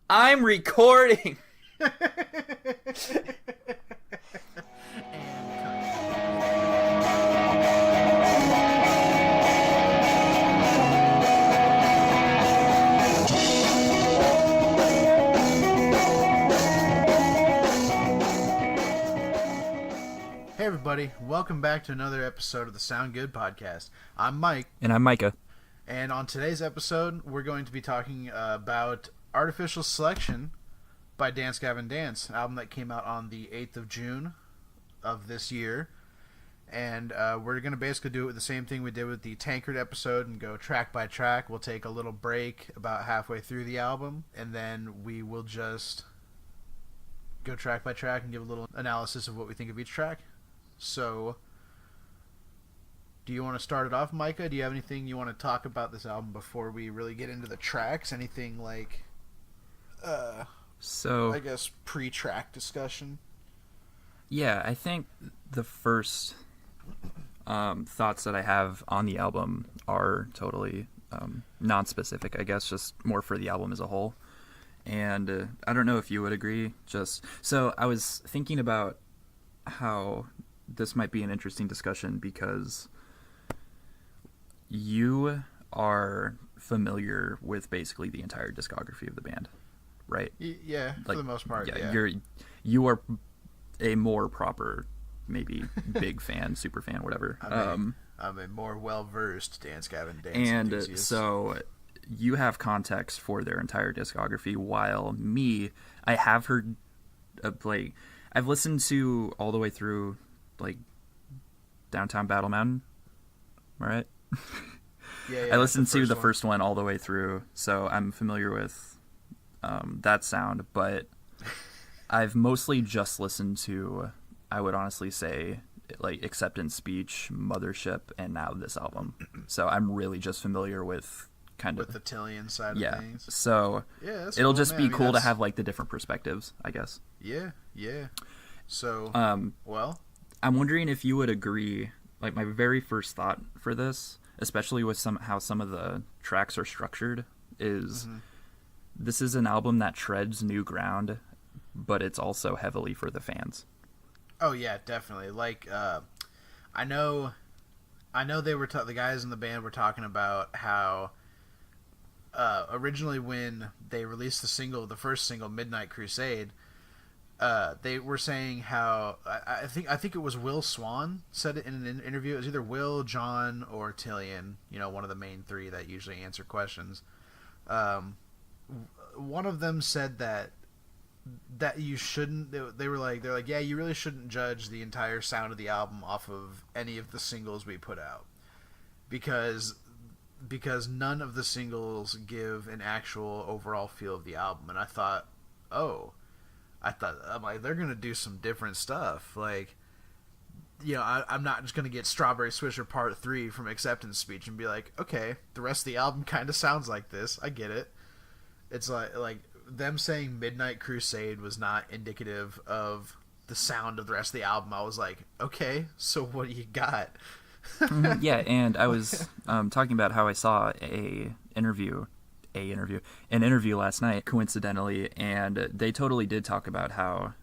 I'm recording. Hey everybody, welcome back to another episode of the Sound Good podcast. I'm Mike. And I'm Micah. And on today's episode, we're going to be talking about Artificial Selection by Dance Gavin Dance, an album that came out on the 8th of June of this year. And we're going to basically do it with the same thing we did with the Tankard episode and go track by track. We'll take a little break about halfway through the album, and then we will just go track by track and give a little analysis of what we think of each track. So, do you want to start it off, Micah? Do you have anything you want to talk about this album before we really get into the tracks? Anything like, I guess, pre-track discussion? Yeah, I think the first thoughts that I have on the album are totally non-specific, I guess, just more for the album as a whole. And I don't know if you would agree. So I was thinking about how this might be an interesting discussion because you are familiar with basically the entire discography of the band, right? Yeah, for the most part. Yeah, you are a more proper, maybe big fan, super fan, whatever. I'm a more well-versed Dance Gavin Dance and enthusiast. So you have context for their entire discography, while me, I have heard I've listened to all the way through Downtown Battle Mountain, right? Yeah, I listened to the first one all the way through, so I'm familiar with that sound, but I've mostly just listened to, I would honestly say, Acceptance Speech, Mothership, and now this album. So I'm really just familiar with the Tillian side of things. So it'll just be cool to have the different perspectives, I guess. Yeah. So, I'm wondering if you would agree, my very first thought for this, especially with how some of the tracks are structured, is this is an album that treads new ground, but it's also heavily for the fans. Oh yeah, definitely. I know they were the guys in the band were talking about how originally when they released the first single, Midnight Crusade, they were saying how I think it was Will Swan said it in an interview. It was either Will, John, or Tillian. One of the main three that usually answer questions. One of them said that you shouldn't. They're like, yeah, you really shouldn't judge the entire sound of the album off of any of the singles we put out, because none of the singles give an actual overall feel of the album. And I thought, I'm like, they're gonna do some different stuff. I'm not just gonna get Strawberry Swisher Part 3 from Acceptance Speech and be like, okay, the rest of the album kind of sounds like this. I get it. It's like them saying Midnight Crusade was not indicative of the sound of the rest of the album. I was like, okay, so what do you got? Yeah, and I was talking about how I saw an interview last night, coincidentally, and they totally did talk about how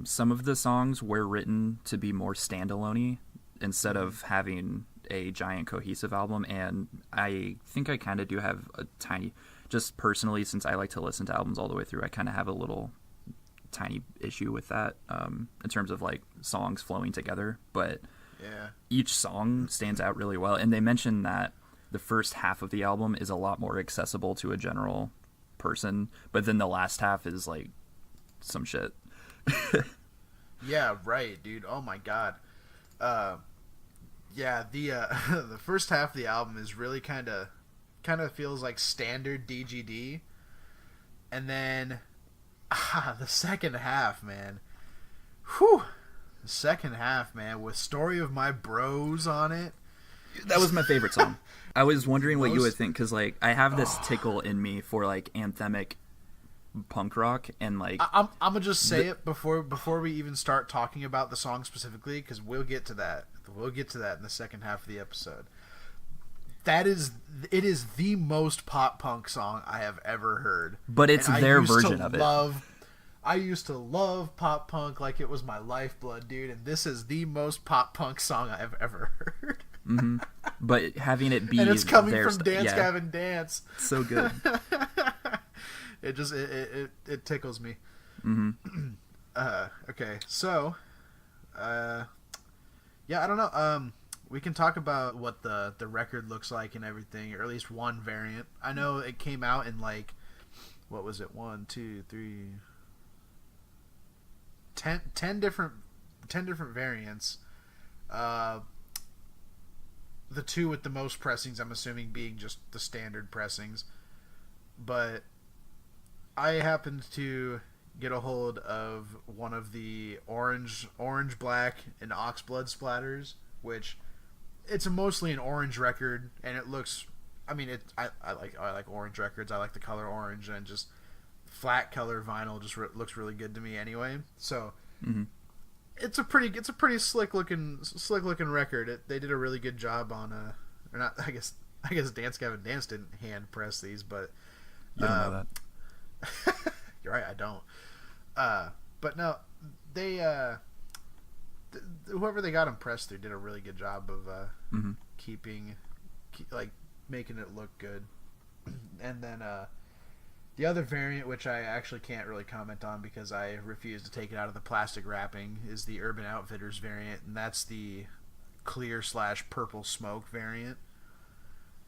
some of the songs were written to be more standalone-y instead of having a giant cohesive album. And I think I kind of do have a tiny, just personally, since I like to listen to albums all the way through, I kind of have a little tiny issue with that in terms of songs flowing together. But yeah, each song stands out really well, and they mentioned that the first half of the album is a lot more accessible to a general person, but then the last half is some shit. Yeah, right, dude. Oh my god. The the first half of the album is really kind of feels like standard DGD, and then the second half, man. Whew. The second half, man, with Story of My Bros on it. That was my favorite song. I was wondering what you would think, because I have this tickle in me for anthemic punk rock, and I'm gonna just say it before we even start talking about the song specifically, because we'll get to that in the second half of the episode. it is the most pop punk song I have ever heard. But it's their version of it. I used to love pop punk like it was my lifeblood, dude, and this is the most pop punk song I have ever heard. Mm-hmm. But having it be, and it's coming from Dance Gavin Dance. So good. It just it tickles me. Mm-hmm. Okay, so, yeah, I don't know. We can talk about what the record looks like and everything, or at least one variant. I know it came out in like, what was it? 1, 2, 3, 10 different variants. The two with the most pressings, I'm assuming, being just the standard pressings. But I happened to get a hold of one of the orange, black, and oxblood splatters, which it's mostly an orange record, and it looks. I mean, I like orange records. I like the color orange, and just flat color vinyl just looks really good to me anyway. So it's a pretty slick looking record. They did a really good job on or not. I guess Dance Gavin Dance didn't hand press these, but you don't know that. You're right, I don't. But no, they whoever they got them pressed through did a really good job of making it look good. And then the other variant, which I actually can't really comment on because I refuse to take it out of the plastic wrapping, is the Urban Outfitters variant, and that's the clear/purple smoke variant.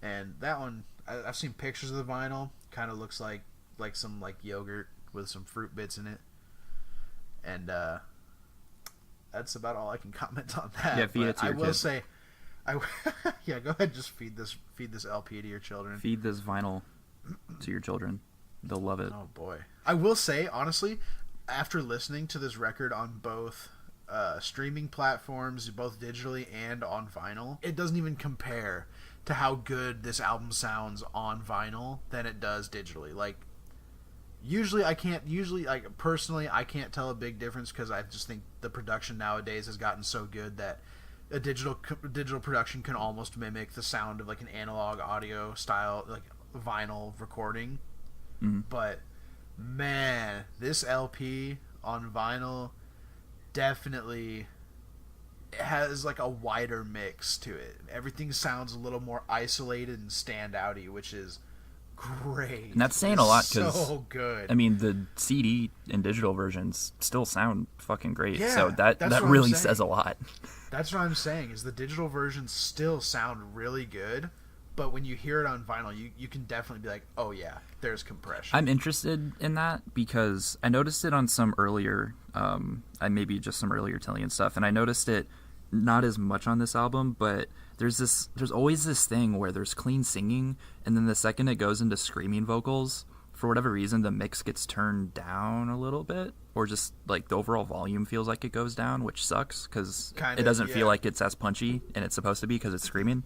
And that one, I've seen pictures of the vinyl. Kind of looks like some yogurt with some fruit bits in it. And that's about all I can comment on that. Yeah, feed it to your kids. Say, yeah, go ahead, just feed this LP to your children. Feed this vinyl to your children. They'll love it. Oh boy. I will say, honestly, after listening to this record on both streaming platforms, both digitally and on vinyl, it doesn't even compare to how good this album sounds on vinyl than it does digitally. Personally, I can't tell a big difference because I just think the production nowadays has gotten so good that a digital production can almost mimic the sound of an analog audio style, vinyl recording. Mm-hmm. But man, this LP on vinyl definitely has a wider mix to it. Everything sounds a little more isolated and standouty, which is great. And that's saying a lot because so good. I mean, the CD and digital versions still sound fucking great. Yeah, so that really says a lot. That's what I'm saying. Is the digital versions still sound really good, but when you hear it on vinyl, you can definitely be like, oh yeah, there's compression. I'm interested in that because I noticed it on some earlier, maybe just some earlier Tillian stuff, and I noticed it not as much on this album, but there's always this thing where there's clean singing, and then the second it goes into screaming vocals, for whatever reason, the mix gets turned down a little bit, or just the overall volume feels like it goes down, which sucks because it doesn't feel like it's as punchy, and it's supposed to be because it's screaming.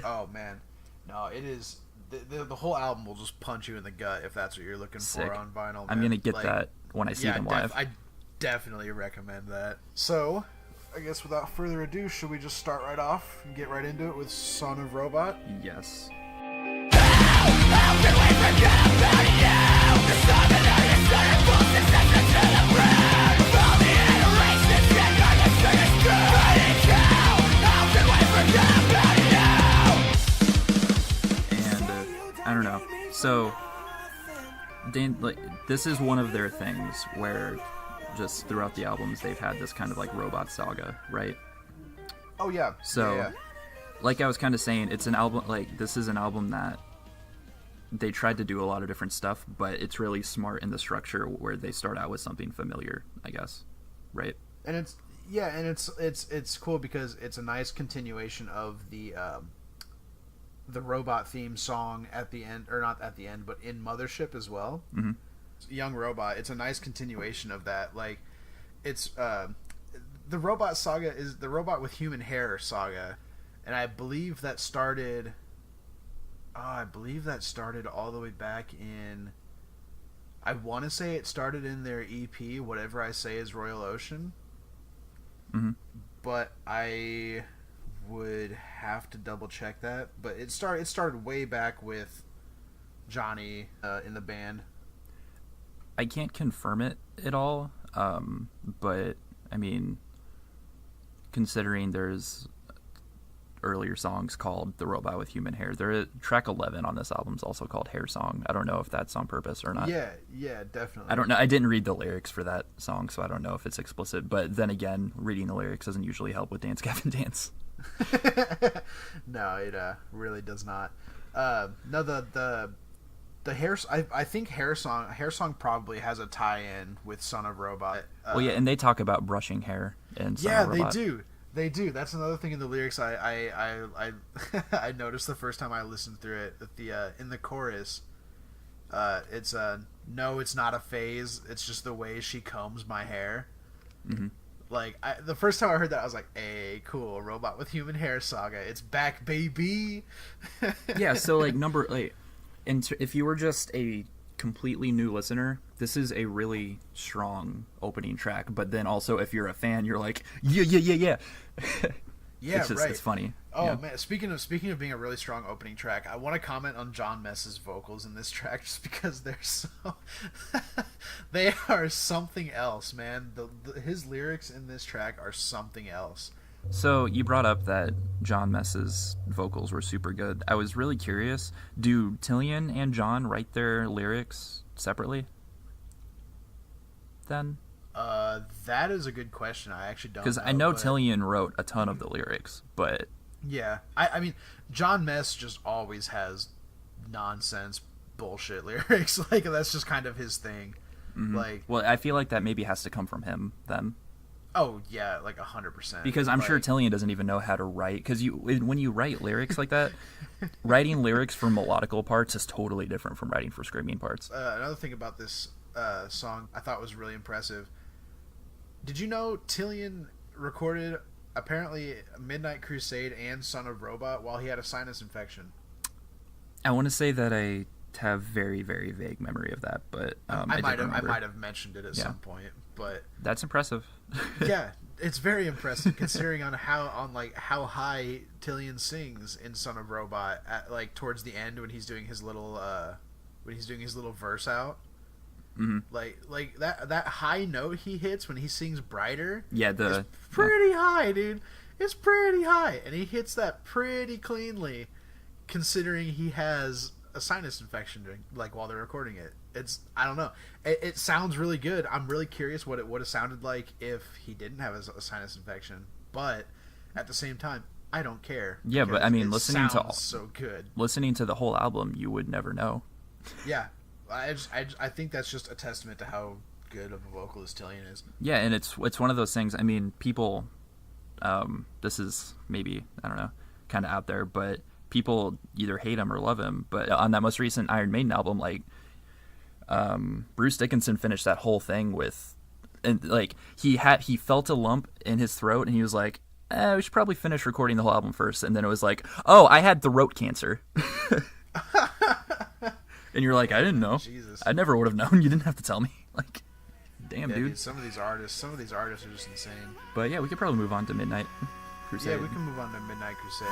Oh man, no, it is. The whole album will just punch you in the gut if that's what you're looking for on vinyl. Man. I'm gonna get that when I see them live. I definitely recommend that. So, I guess without further ado, should we just start right off and get right into it with Son of Robot? Yes. I don't know. So, this is one of their things where just throughout the albums they've had this kind of robot saga, right? Oh yeah. So, yeah. Like I was kind of saying, it's an album. This is an album that they tried to do a lot of different stuff, but it's really smart in the structure where they start out with something familiar, I guess, right? And it's cool because it's a nice continuation of the robot theme song at the end, or not at the end, but in Mothership as well. Mm-hmm. Young Robot, it's a nice continuation of that. It's the robot saga is the Robot with Human Hair saga, and I believe that started all the way back in, I want to say it started in their EP Whatever I Say Is Royal Ocean. Mm-hmm. But I would have to double check that, but it started way back with Johnny in the band. I can't confirm it at all, but I mean, considering there's earlier songs called "The Robot with Human Hair," track 11 on this album is also called "Hair Song." I don't know if that's on purpose or not. Yeah, definitely. I don't know. I didn't read the lyrics for that song, so I don't know if it's explicit. But then again, reading the lyrics doesn't usually help with Dance Gavin Dance. No, it really does not. No, the hair. I think hair song probably has a tie-in with Son of Robot. Well, yeah, and they talk about brushing hair and Son of Robot. They do. That's another thing in the lyrics I I noticed the first time I listened through it. That in the chorus, it's no, it's not a phase. It's just the way she combs my hair. Mm-hmm. Like the first time I heard that, I was like, "Hey, cool, Robot with Human Hair saga. It's back, baby." Yeah. So if you were just a completely new listener, this is a really strong opening track. But then also, if you're a fan, you're like, yeah. Yeah, it's just, right. It's funny. Oh yeah. Man, speaking of being a really strong opening track, I want to comment on John Mess's vocals in this track just because they're so they are something else, man. His lyrics in this track are something else. So you brought up that John Mess's vocals were super good. I was really curious. Do Tillian and John write their lyrics separately? Then? That is a good question. I actually don't know. Because I know Tillian wrote a ton of the lyrics, but... Yeah. I mean, John Mess just always has nonsense bullshit lyrics. Like, that's just kind of his thing. Mm-hmm. Like, well, I feel like that maybe has to come from him, then. Oh, yeah, like 100%. Because I'm sure Tillian doesn't even know how to write. Because when you write lyrics like that, writing lyrics for melodical parts is totally different from writing for screaming parts. Another thing about this song I thought was really impressive. Did you know Tillian recorded, apparently, Midnight Crusade and Son of Robot while he had a sinus infection? I want to say that I have very, very vague memory of that, but I might have mentioned it at some point. But that's impressive. Yeah, it's very impressive considering how high Tillian sings in Son of Robot at, towards the end when he's doing his little verse out. Mm-hmm. Like that high note he hits when he sings Brighter. Yeah, it's pretty high, dude. It's pretty high, and he hits that pretty cleanly, considering he has a sinus infection while they're recording it. I don't know. It sounds really good. I'm really curious what it would have sounded like if he didn't have a sinus infection. But at the same time, I don't care. Yeah, but I mean, listening to the whole album, you would never know. Yeah, I think that's just a testament to how good of a vocalist Tillian is. Yeah, and it's one of those things. I mean, people. This is maybe, I don't know, kind of out there, but people either hate him or love him. But on that most recent Iron Maiden album, Bruce Dickinson finished that whole thing with, and he felt a lump in his throat, and he was like, we should probably finish recording the whole album first. And then it was like, oh, I had throat cancer. And you're like, I didn't know. Jesus. I never would have known. You didn't have to tell me. Damn, yeah, dude. Some of these artists are just insane. But yeah, we could probably move on to Midnight Crusade. Yeah, we can move on to Midnight Crusade.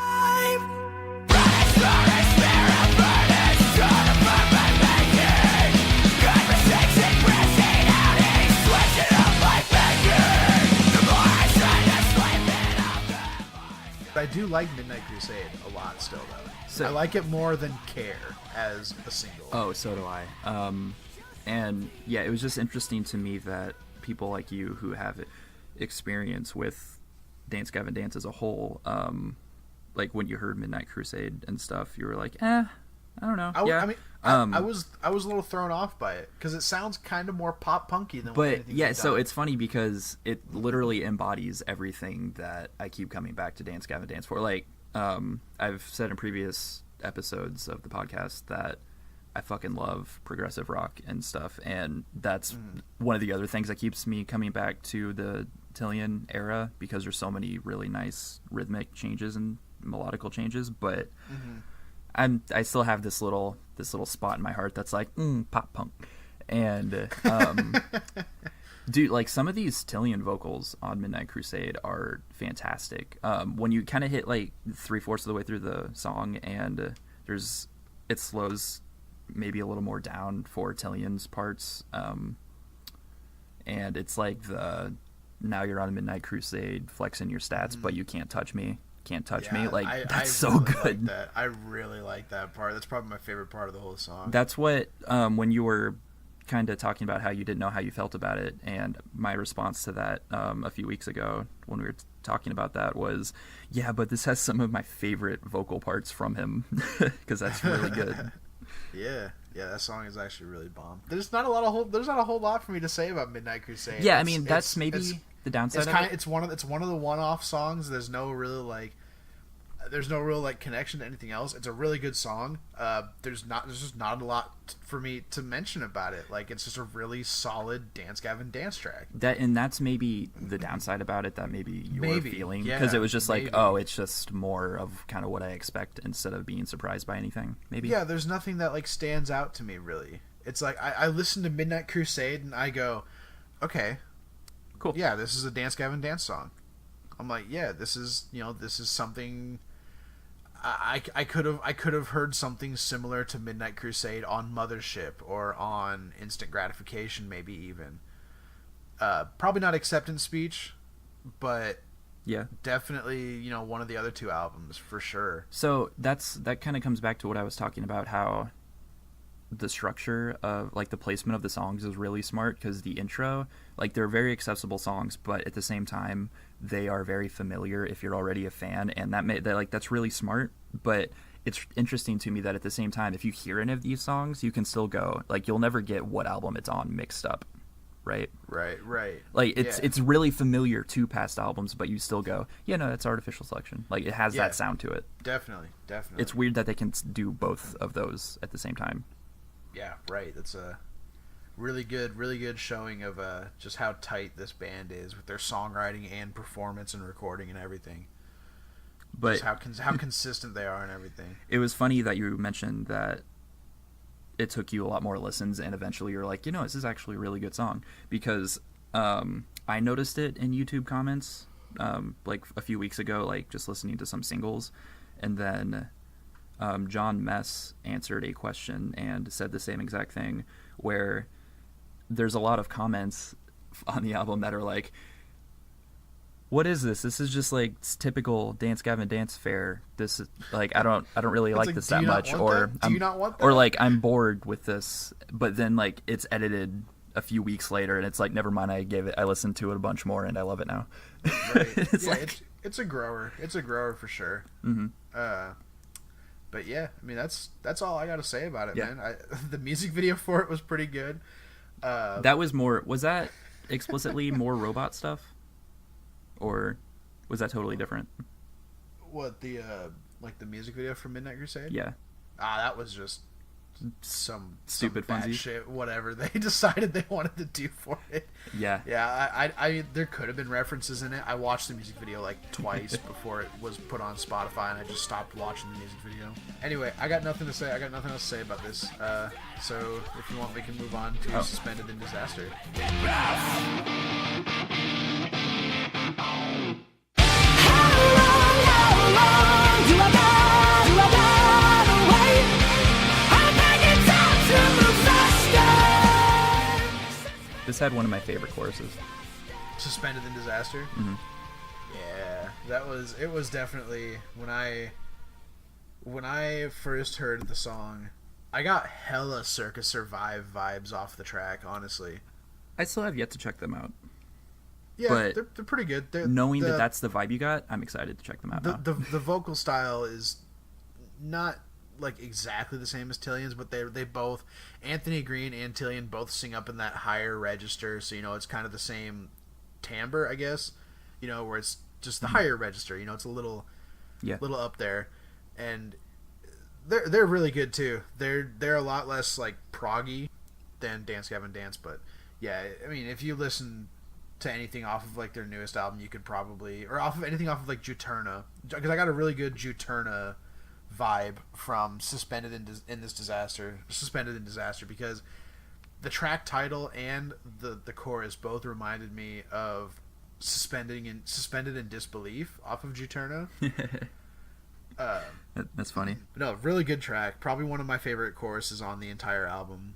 I do like Midnight Crusade a lot still, though. So, I like it more than Care as a single. Oh, so do I. And yeah, it was just interesting to me that people like you who have experience with Dance Gavin Dance as a whole, when you heard Midnight Crusade and stuff, you were like, I don't know. I was a little thrown off by it because it sounds kind of more pop punky than. But yeah, so it's funny because it literally embodies everything that I keep coming back to Dance Gavin Dance for. I've said in previous episodes of the podcast that I fucking love progressive rock and stuff, and that's one of the other things that keeps me coming back to the Tillian era because there's so many really nice rhythmic changes and melodical changes, but I still have this little Dude, like some of these Tillian vocals on Midnight Crusade are fantastic. When you kind of hit like 3/4 of the way through the song, and it slows maybe a little more down for Tillian's parts, and it's like the now you're on a Midnight Crusade, flexing your stats, but you can't touch me. Can't touch me. Like that's so really good. Like that. I really like that part. That's probably my favorite part of the whole song. That's what when you were kind of talking about how you didn't know how you felt about it, and my response to that a few weeks ago when we were talking about that was, yeah, but this has some of my favorite vocal parts from him because that's really good. Yeah, that song is actually really bomb. There's not a whole lot for me to say about Midnight Crusade. Yeah, I mean that's maybe the downside. It's one of the one-off songs. There's no real connection to anything else. It's a really good song. There's just not a lot for me to mention about it. Like it's just a really solid Dance Gavin Dance track. That's maybe the downside about it that maybe you were feeling, because it was just like, oh, it's just more of kind of what I expect instead of being surprised by anything. Maybe. Yeah, there's nothing that like stands out to me really. It's like I listen to Midnight Crusade and I go, okay, cool. Yeah, this is a Dance Gavin Dance song. I'm like, yeah, this is something. I could have heard something similar to Midnight Crusade on Mothership or on Instant Gratification, maybe even. Probably not Acceptance Speech, but yeah, definitely one of the other two albums for sure. So that kind of comes back to what I was talking about, how the structure of like the placement of the songs is really smart, because the intro, like they're very accessible songs, but at the same time they are very familiar if you're already a fan, and that's really smart. But it's interesting to me that at the same time, if you hear any of these songs, you can still go like you'll never get what album it's on mixed up, right? Like it's really familiar to past albums, but you still go, yeah, no, that's artificial selection. Like it has that sound to it. Definitely. It's weird that they can do both of those at the same time. Yeah, right. That's a really good showing of just how tight this band is with their songwriting and performance and recording and everything. But just how consistent they are and everything. It was funny that you mentioned that it took you a lot more listens, and eventually you're like, this is actually a really good song, because I noticed it in YouTube comments like a few weeks ago, like just listening to some singles, and then John Mess answered a question and said the same exact thing, where there's a lot of comments on the album that are like, what is this? This is just like typical Dance Gavin Dance fare. This is like I don't really like this that much, or do you not want that? Or like I'm bored with this. But then like it's edited a few weeks later, and it's like, never mind. I listened to it a bunch more, and I love it now. Right. It's a grower. It's a grower for sure. Mm-hmm. But yeah, I mean that's all I got to say about it, man. The music video for it was pretty good. Was that explicitly more robot stuff, or was that totally different? What, the music video for Midnight Crusade? Yeah. That was just some stupid funsies shit, whatever they decided they wanted to do for it. Yeah. I there could have been references in it. I watched the music video like twice before it was put on Spotify, and I just stopped watching the music video. Anyway, I got nothing to say. I got nothing else to say about this. So if you want, we can move on to Suspended in Disaster. This had one of my favorite choruses. Suspended in Disaster? Mm-hmm. Yeah, it was definitely, when I first heard the song, I got hella Circa Survive vibes off the track, honestly. I still have yet to check them out. Yeah, but they're pretty good. Knowing that that's the vibe you got, I'm excited to check them out now. The vocal style is not like exactly the same as Tillian's, but they both, Anthony Green and Tillian, both sing up in that higher register, so it's kind of the same timbre, I guess, where it's just the higher register, it's a little up there, and they're really good too. They're a lot less like proggy than Dance Gavin Dance, but yeah, I mean, if you listen to anything off of like their newest album, you could probably, or anything off of like Juturna, because I got a really good Juturna vibe from Suspended in Disaster, because the track title and the chorus both reminded me of Suspended in Disbelief off of Juturno. That's funny. No, really good track. Probably one of my favorite choruses on the entire album.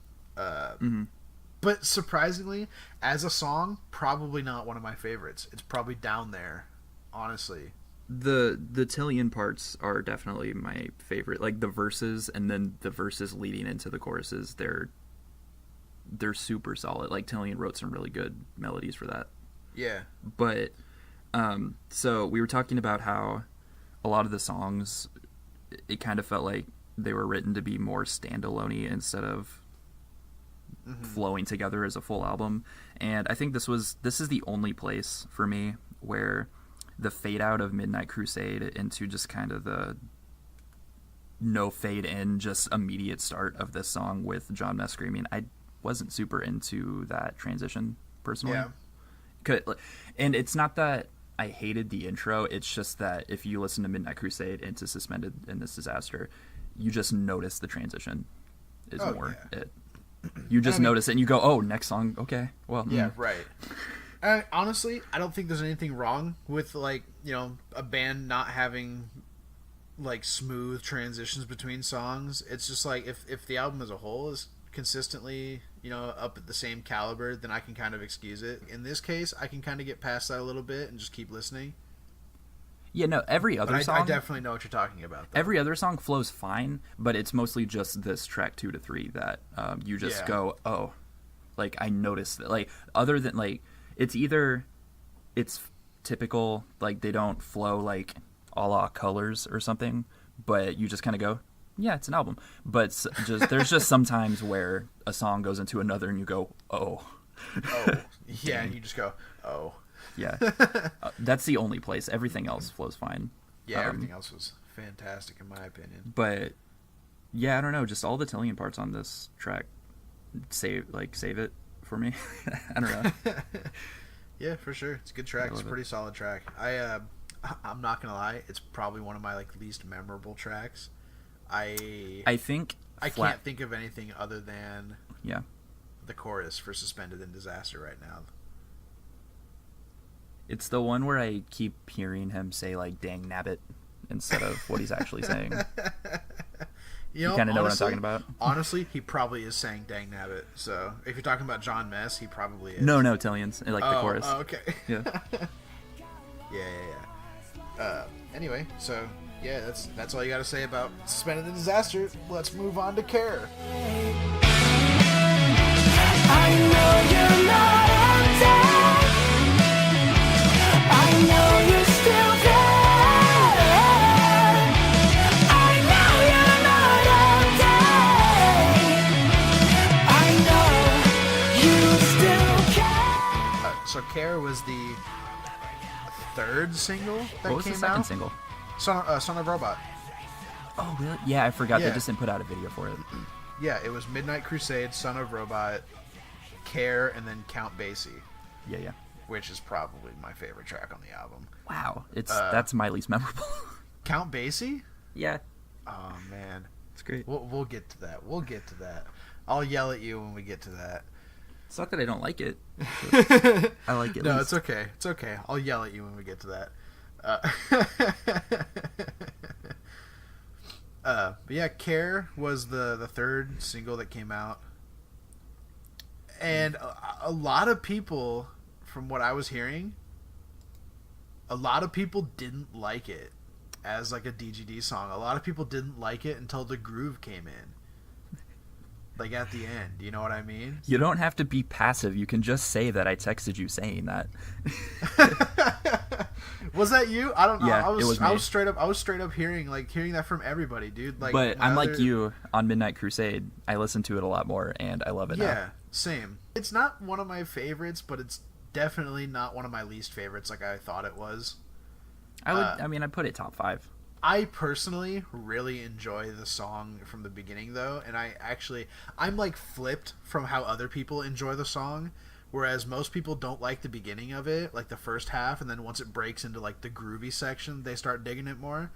But surprisingly, as a song, probably not one of my favorites. It's probably down there, honestly. The Tillian parts are definitely my favorite. Like the verses, and then the verses leading into the choruses, they're super solid. Like Tillian wrote some really good melodies for that. Yeah. But so we were talking about how a lot of the songs, it kind of felt like they were written to be more standalone-y instead of flowing together as a full album. And I think this is the only place for me where the fade out of Midnight Crusade into just kind of the no fade in, just immediate start of this song with John Mess screaming. I wasn't super into that transition personally. Yeah. And it's not that I hated the intro, it's just that if you listen to Midnight Crusade into Suspended in This Disaster, you just notice the transition is more it. You just notice it and you go, oh, next song, okay. Well, yeah, right. Honestly, I don't think there's anything wrong with, like, you know, a band not having, like, smooth transitions between songs. It's just like, if the album as a whole is consistently, you know, up at the same caliber, then I can kind of excuse it. In this case, I can kind of get past that a little bit and just keep listening. Yeah, no, every other song... I definitely know what you're talking about, though. Every other song flows fine, but it's mostly just this track 2 to 3 that you just go, oh, like, I noticed that. Like, other than, like, it's either it's typical, like, they don't flow, like, a la Colors or something, but you just kind of go, yeah, it's an album. But there's just sometimes where a song goes into another and you go, oh. Oh, yeah, and you just go, oh. Yeah. That's the only place. Everything else flows fine. Yeah, everything else was fantastic in my opinion. But, yeah, I don't know. Just all the Tillian parts on this track save it for me. I don't know. Yeah, for sure. It's a good track. It's a pretty solid track. I'm not going to lie. It's probably one of my, like, least memorable tracks. I think I can't think of anything other than the chorus for Suspended in Disaster right now. It's the one where I keep hearing him say, like, dang nabbit instead of what he's actually saying. You kind of know what I'm talking about? Honestly, he probably is saying dang nabbit. So if you're talking about John Mess, he probably is. No, Tillian's. Like the chorus. Oh, okay. Yeah. Yeah. Anyway, so... yeah, that's all you got to say about Suspended in Disaster. Let's move on to Care. I know you're not dead. I know you're still there. I know you're not dead. I know you still care. So Care was the third single that came out. What was the second single? Son of Robot. Oh, really? Yeah, I forgot. They just didn't put out a video for it. Yeah, it was Midnight Crusade, Son of Robot, Care, and then Count Basie. Yeah. Which is probably my favorite track on the album. Wow. That's my least memorable. Count Basie? Yeah. Oh, man. It's great. We'll get to that. I'll yell at you when we get to that. It's not that I don't like it. I like it. No, it's okay. It's okay. I'll yell at you when we get to that. But yeah, Care was the third single that came out, and a lot of people, from what I was hearing, a lot of people didn't like it as like a DGD song. A lot of people didn't like it until the groove came in, like at the end. You know what I mean? You don't have to be passive. You can just say that I texted you saying that. Was that you? I don't know. Yeah, it was me. I was straight up hearing that from everybody, dude. Like, but I'm like you on Midnight Crusade. I listen to it a lot more, and I love it. Yeah, same. It's not one of my favorites, but it's definitely not one of my least favorites, like I thought it was. I'd put it top 5. I personally really enjoy the song from the beginning, though, and I'm like flipped from how other people enjoy the song. Whereas most people don't like the beginning of it, like the first half, and then once it breaks into like the groovy section, they start digging it more.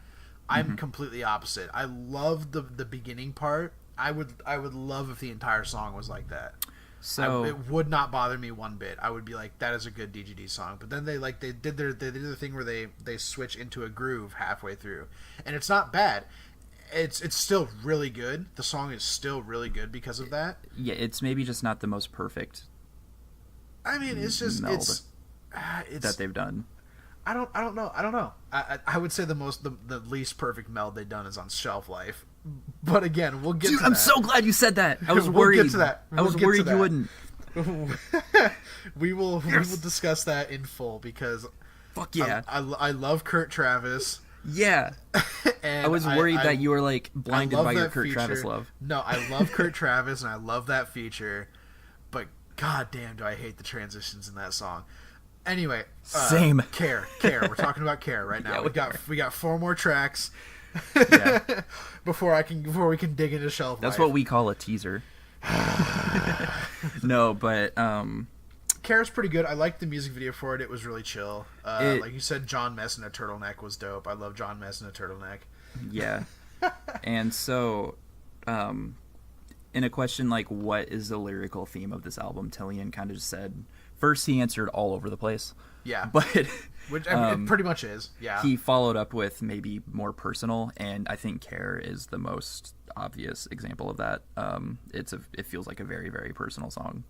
I'm completely opposite. I love the beginning part. I would love if the entire song was like that. So it would not bother me one bit. I would be like, that is a good DGD song. But then they did the thing where they switch into a groove halfway through, and it's not bad. It's still really good. The song is still really good because of that. Yeah, it's maybe just not the most perfect. I mean, it's just meld it's that they've done. I don't know. I would say the least perfect meld they've done is on Shelf Life. But again, we'll get to that. I'm so glad you said that. I was We'll worried. get to that. I was worried you wouldn't. we will discuss that in full because fuck yeah. I love Kurt Travis. Yeah. And I was worried that you were like blinded by your Kurt feature. Travis love. No, I love Kurt Travis and I love that feature, but goddamn do I hate the transitions in that song. Anyway, same. Care. We're talking about Care right now. Yeah, we got 4 more tracks. Yeah. before we can dig into Shelf That's Life. what we call a teaser. No, but Care's pretty good. I liked the music video for it. It was really chill. Like you said, John Mess in a turtleneck was dope. I love John Mess in a turtleneck. Yeah. And so, in a question like, what is the lyrical theme of this album, Tillian kind of just said, first he answered all over the place. Yeah. But which I mean, it pretty much is. Yeah. He followed up with maybe more personal, and I think Care is the most obvious example of that. It feels like a very, very personal song.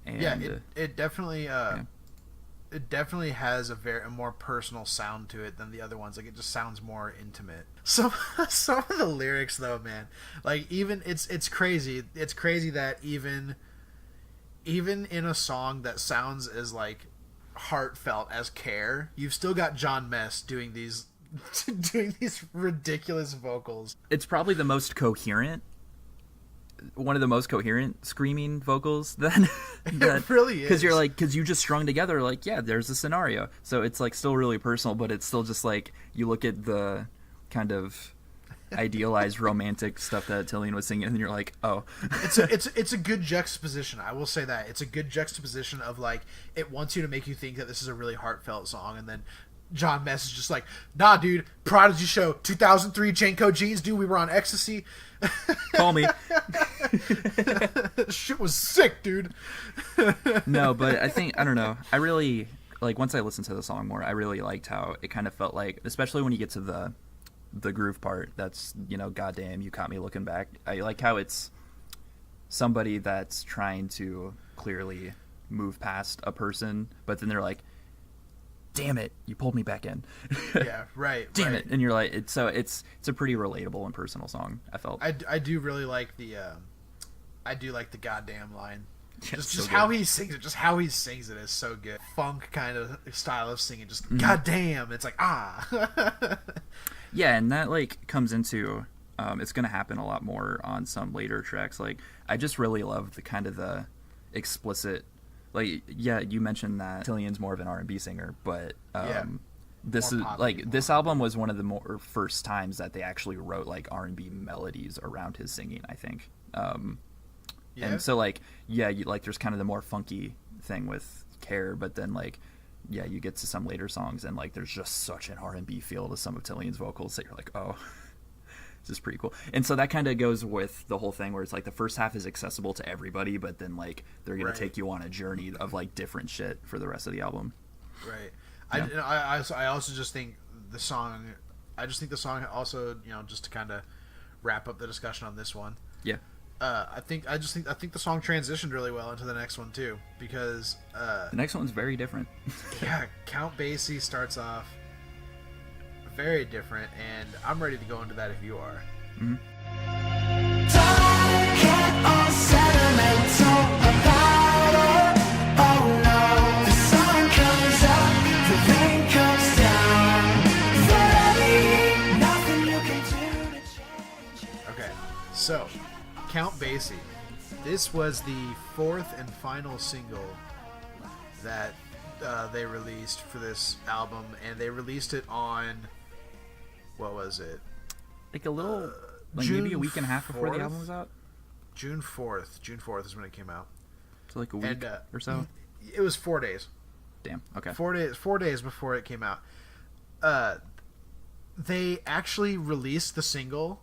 And, yeah, it definitely it definitely has a more personal sound to it than the other ones. Like, it just sounds more intimate. Some of the lyrics though, man, like, even it's crazy. It's crazy that even in a song that sounds as like heartfelt as Care, you've still got John Mess doing these ridiculous vocals. It's probably the most coherent, one of the most coherent screaming vocals that it really is, because you just strung together like, yeah, there's a scenario, so it's like still really personal, but it's still just like you look at the kind of idealized romantic stuff that Tillian was singing and you're like, oh. it's a good juxtaposition. I will say that it's a good juxtaposition of like, it wants you to make you think that this is a really heartfelt song, and then John Mess is just like, nah dude, Prodigy show 2003 Janko jeans, dude, we were on ecstasy. Call me. Shit was sick, dude. No, but I don't know, I really like, once I listened to the song more, I really liked how it kind of felt like, especially when you get to the groove part, that's, you know, goddamn, you caught me looking back. I like how it's somebody that's trying to clearly move past a person, but then they're like, damn it, you pulled me back in. Yeah, right. Damn it. And you're like, it's a pretty relatable and personal song, I felt. I do really like the goddamn line. Yeah, just so how good. he sings it, is so good. Funk kind of style of singing, just goddamn, it's like, ah. Yeah, and that like comes into it's going to happen a lot more on some later tracks. Like, I just really love the kind of the explicit, like, yeah, you mentioned that Tillian's more of an R&B singer, but this is like, this album was one of the more first times that they actually wrote like R&B melodies around his singing, I think. Yeah. And so like, yeah, like there's kind of the more funky thing with Care, but then like, yeah, you get to some later songs and like there's just such an R&B feel to some of Tillian's vocals that you're like, oh, this is pretty cool. And so that kind of goes with the whole thing where it's like the first half is accessible to everybody, but then like they're gonna take you on a journey of like different shit for the rest of the album. Right. Yeah. I also just think the song. I just think the song also, you know, just to kind of wrap up the discussion on this one. Yeah. I think the song transitioned really well into the next one too, because the next one's very different. Yeah, Count Basie starts off very different, and I'm ready to go into that if you are. Mm-hmm. Okay, so Count Basie. This was the 4th and final single that they released for this album, and they released it on, what was it? Like a little, like June maybe a week and a half before 4th? the album was out. June 4th. June 4th is when it came out. So like a week And, or so. It was 4 days. Damn. Okay. 4 days before it came out. They actually released the single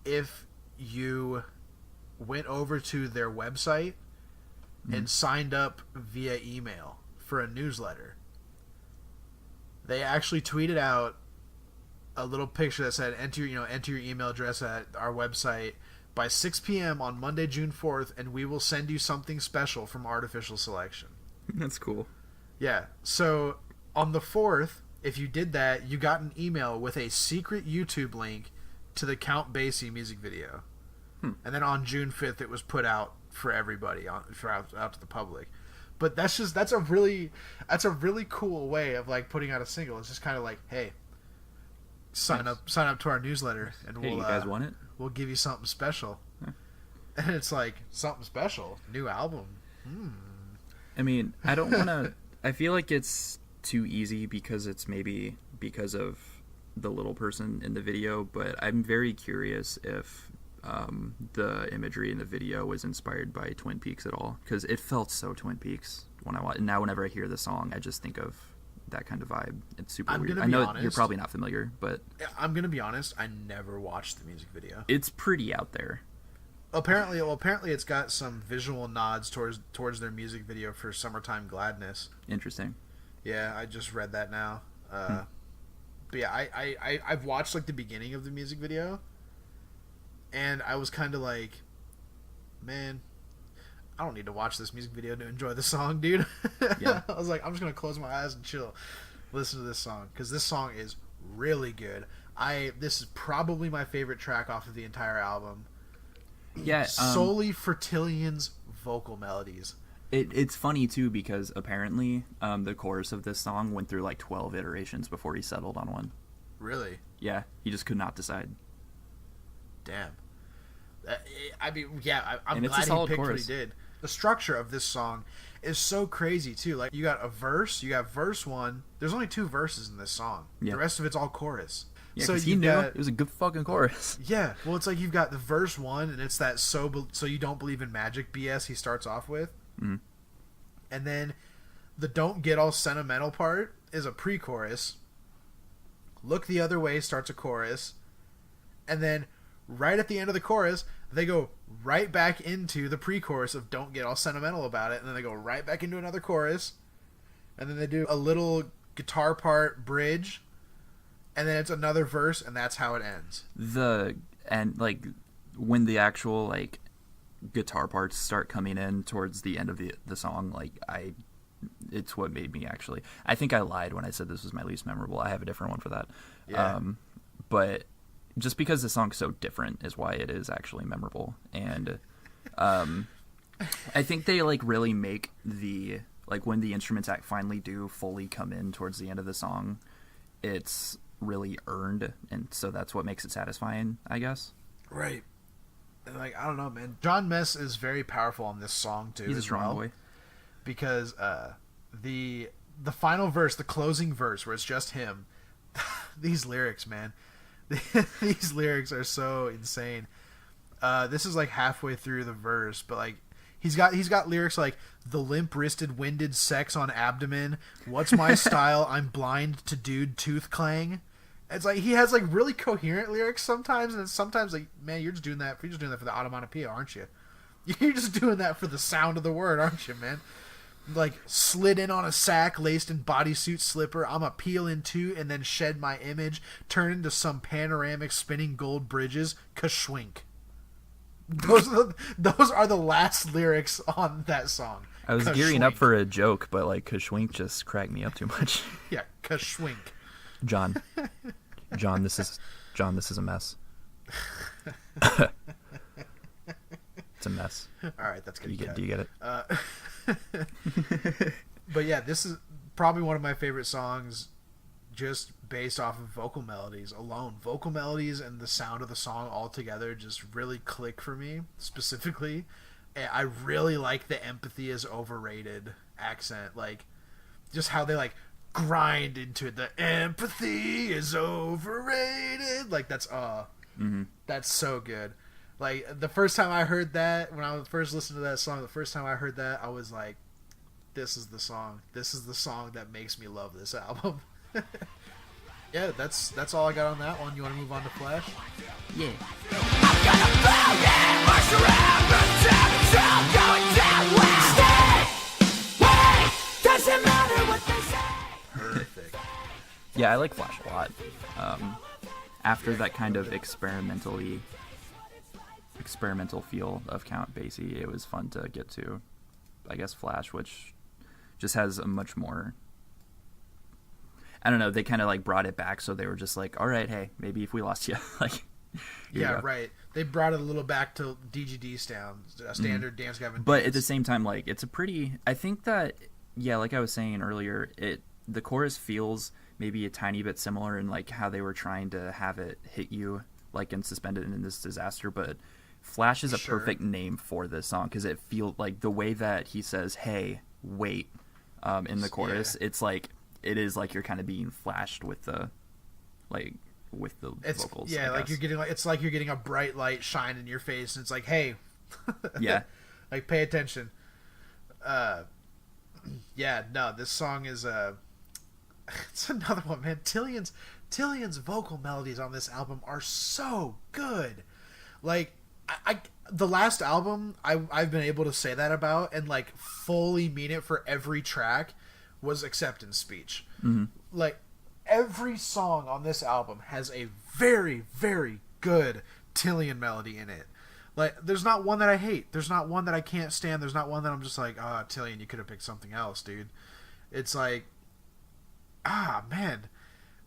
if you went over to their website and signed up via email for a newsletter. They actually tweeted out a little picture that said, enter your email address at our website by 6 p.m. on Monday, June 4th, and we will send you something special from Artificial Selection. That's cool. Yeah. So on the 4th, if you did that, you got an email with a secret YouTube link to the Count Basie music video. And then on June 5th, it was put out for everybody, out to the public. But that's a really cool way of like putting out a single. It's just kind of like, hey, sign up to our newsletter, and hey, you guys want it? We'll give you something special. And it's like, something special, new album. I mean, I don't want to. I feel like it's too easy because it's maybe because of the little person in the video, but I'm very curious if the imagery in the video was inspired by Twin Peaks at all, because it felt so Twin Peaks when I watch. Now whenever I hear the song, I just think of that kind of vibe. It's super weird. I know you're probably not familiar, but I'm gonna be honest, I never watched the music video. It's pretty out there. Apparently it's got some visual nods towards their music video for Summertime Gladness. Interesting. Yeah, I just read that now. But yeah, I've watched like the beginning of the music video, and I was kind of like, man, I don't need to watch this music video to enjoy the song, dude. Yeah. I was like, I'm just gonna close my eyes and chill, listen to this song, because this song is really good. This is probably my favorite track off of the entire album. Yeah, solely for Tillion's vocal melodies. It's funny too because apparently the chorus of this song went through like 12 iterations before he settled on one. Really? Yeah, he just could not decide. Damn. I mean, yeah, I'm glad he picked what he did. The structure of this song is so crazy too. Like, you got verse 1. There's only 2 verses in this song. Yeah. The rest of it's all chorus. Yeah, because he knew it was a good fucking chorus. Yeah, well, it's like you've got the verse 1, and it's that so you don't believe in magic BS he starts off with. Mm-hmm. And then the don't get all sentimental part is a pre-chorus. Look the Other Way starts a chorus. And then right at the end of the chorus, they go right back into the pre-chorus of don't get all sentimental about it. And then they go right back into another chorus. And then they do a little guitar part bridge. And then it's another verse, and that's how it ends. Like when the actual like guitar parts start coming in towards the end of the song, like it's what made me actually. I think I lied when I said this was my least memorable. I have a different one for that. Yeah. But just because the song's so different is why it is actually memorable. And I think they like really make the like when the instruments finally do fully come in towards the end of the song, it's really earned, and so that's what makes it satisfying, I guess. Right. And like, I don't know, man. John Mess is very powerful on this song too. He's a strong boy. Because the final verse, the closing verse, where it's just him. These lyrics, man. These lyrics are so insane. This is like halfway through the verse, but like he's got lyrics like the limp-wristed, winded sex on abdomen. What's my style? I'm blind to dude tooth clang. It's like he has like really coherent lyrics sometimes, and sometimes like, man, you're just doing that for the onomatopoeia, aren't you? You're just doing that for the sound of the word, aren't you, man? Like, slid in on a sack, laced in bodysuit slipper. I'ma peel in two and then shed my image, turn into some panoramic spinning gold bridges. Kashwink. Those are the last lyrics on that song. I was gearing up for a joke, but like Kashwink just cracked me up too much. Yeah, Kashwink. John, this is a mess. It's a mess. All right, that's good. Do you get it? But yeah, this is probably one of my favorite songs, just based off of vocal melodies alone. Vocal melodies and the sound of the song all together just really click for me specifically. I really like the empathy is overrated accent, like just how they like grind into it. The empathy is overrated. Like that's that's so good. Like the first time I heard that, when I was first listening to that song, the first time I heard that, I was like, this is the song. This is the song that makes me love this album. Yeah, that's all I got on that one. You want to move on to Flash? Yeah. Perfect. Yeah, I like Flash a lot. After that kind of experimental feel of Count Basie, it was fun to get to, I guess, Flash, which just has a much more, I don't know, they kind of like brought it back, so they were just like, all right, hey, maybe if we lost you, like, yeah, right. They brought it a little back to DGD sounds, a standard Dance Gavin Dance. But at the same time, like, it's a pretty, I think that, yeah, like I was saying earlier, the chorus feels maybe a tiny bit similar in like how they were trying to have it hit you, like in Suspended in This Disaster, but Flash is a perfect name for this song because it feels like the way that he says, hey, wait, in the chorus, it's like, it is like you're kind of being flashed with the, like, with the vocals. Yeah, like you're getting, like, it's like you're getting a bright light shine in your face, and it's like, hey, yeah, like, pay attention. Yeah, no, this song is it's another one, man. Tillion's vocal melodies on this album are so good. Like, I the last album I've been able to say that about and like fully mean it for every track was Acceptance Speech. Mm-hmm. Like, every song on this album has a very, very good Tillion melody in it. Like, there's not one that I hate. There's not one that I can't stand. There's not one that I'm just like, ah, oh, Tillion, you could have picked something else, dude. It's like, man,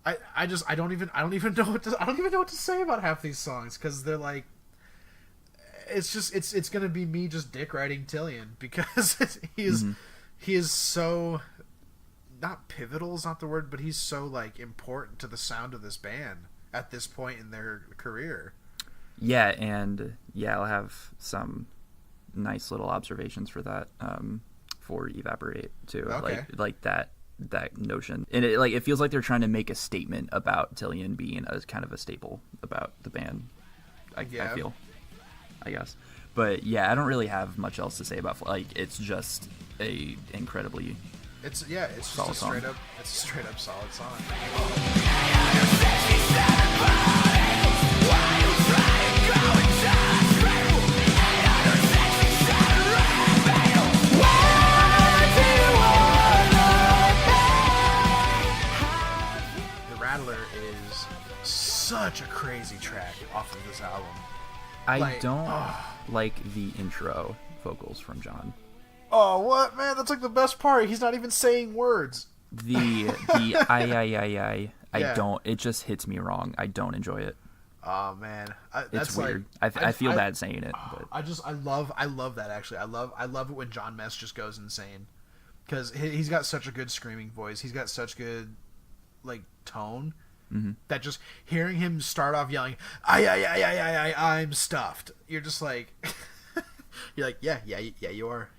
I don't even know what to say about half these songs because they're like, it's gonna be me just dick riding Tillion because he is so, not pivotal is not the word, but he's so like important to the sound of this band at this point in their career. Yeah, and yeah, I'll have some nice little observations for that, for Evaporate too. Okay. Like that notion, and it feels like they're trying to make a statement about Tillion being a kind of a staple about the band. I feel, I guess, but yeah, I don't really have much else to say about, like, it's just a incredibly it's just a straight up solid song. Such a crazy track off of this album. I don't like the intro vocals from John. Oh, what, man? That's like the best part. He's not even saying words. The I don't. It just hits me wrong. I don't enjoy it. Oh man, it's weird. I feel bad saying it, but I love that actually. I love it when John Mess just goes insane because he's got such a good screaming voice. He's got such good like tone. Mm-hmm. That just hearing him start off yelling, I'm stuffed. You're just like, you're like, yeah, you are,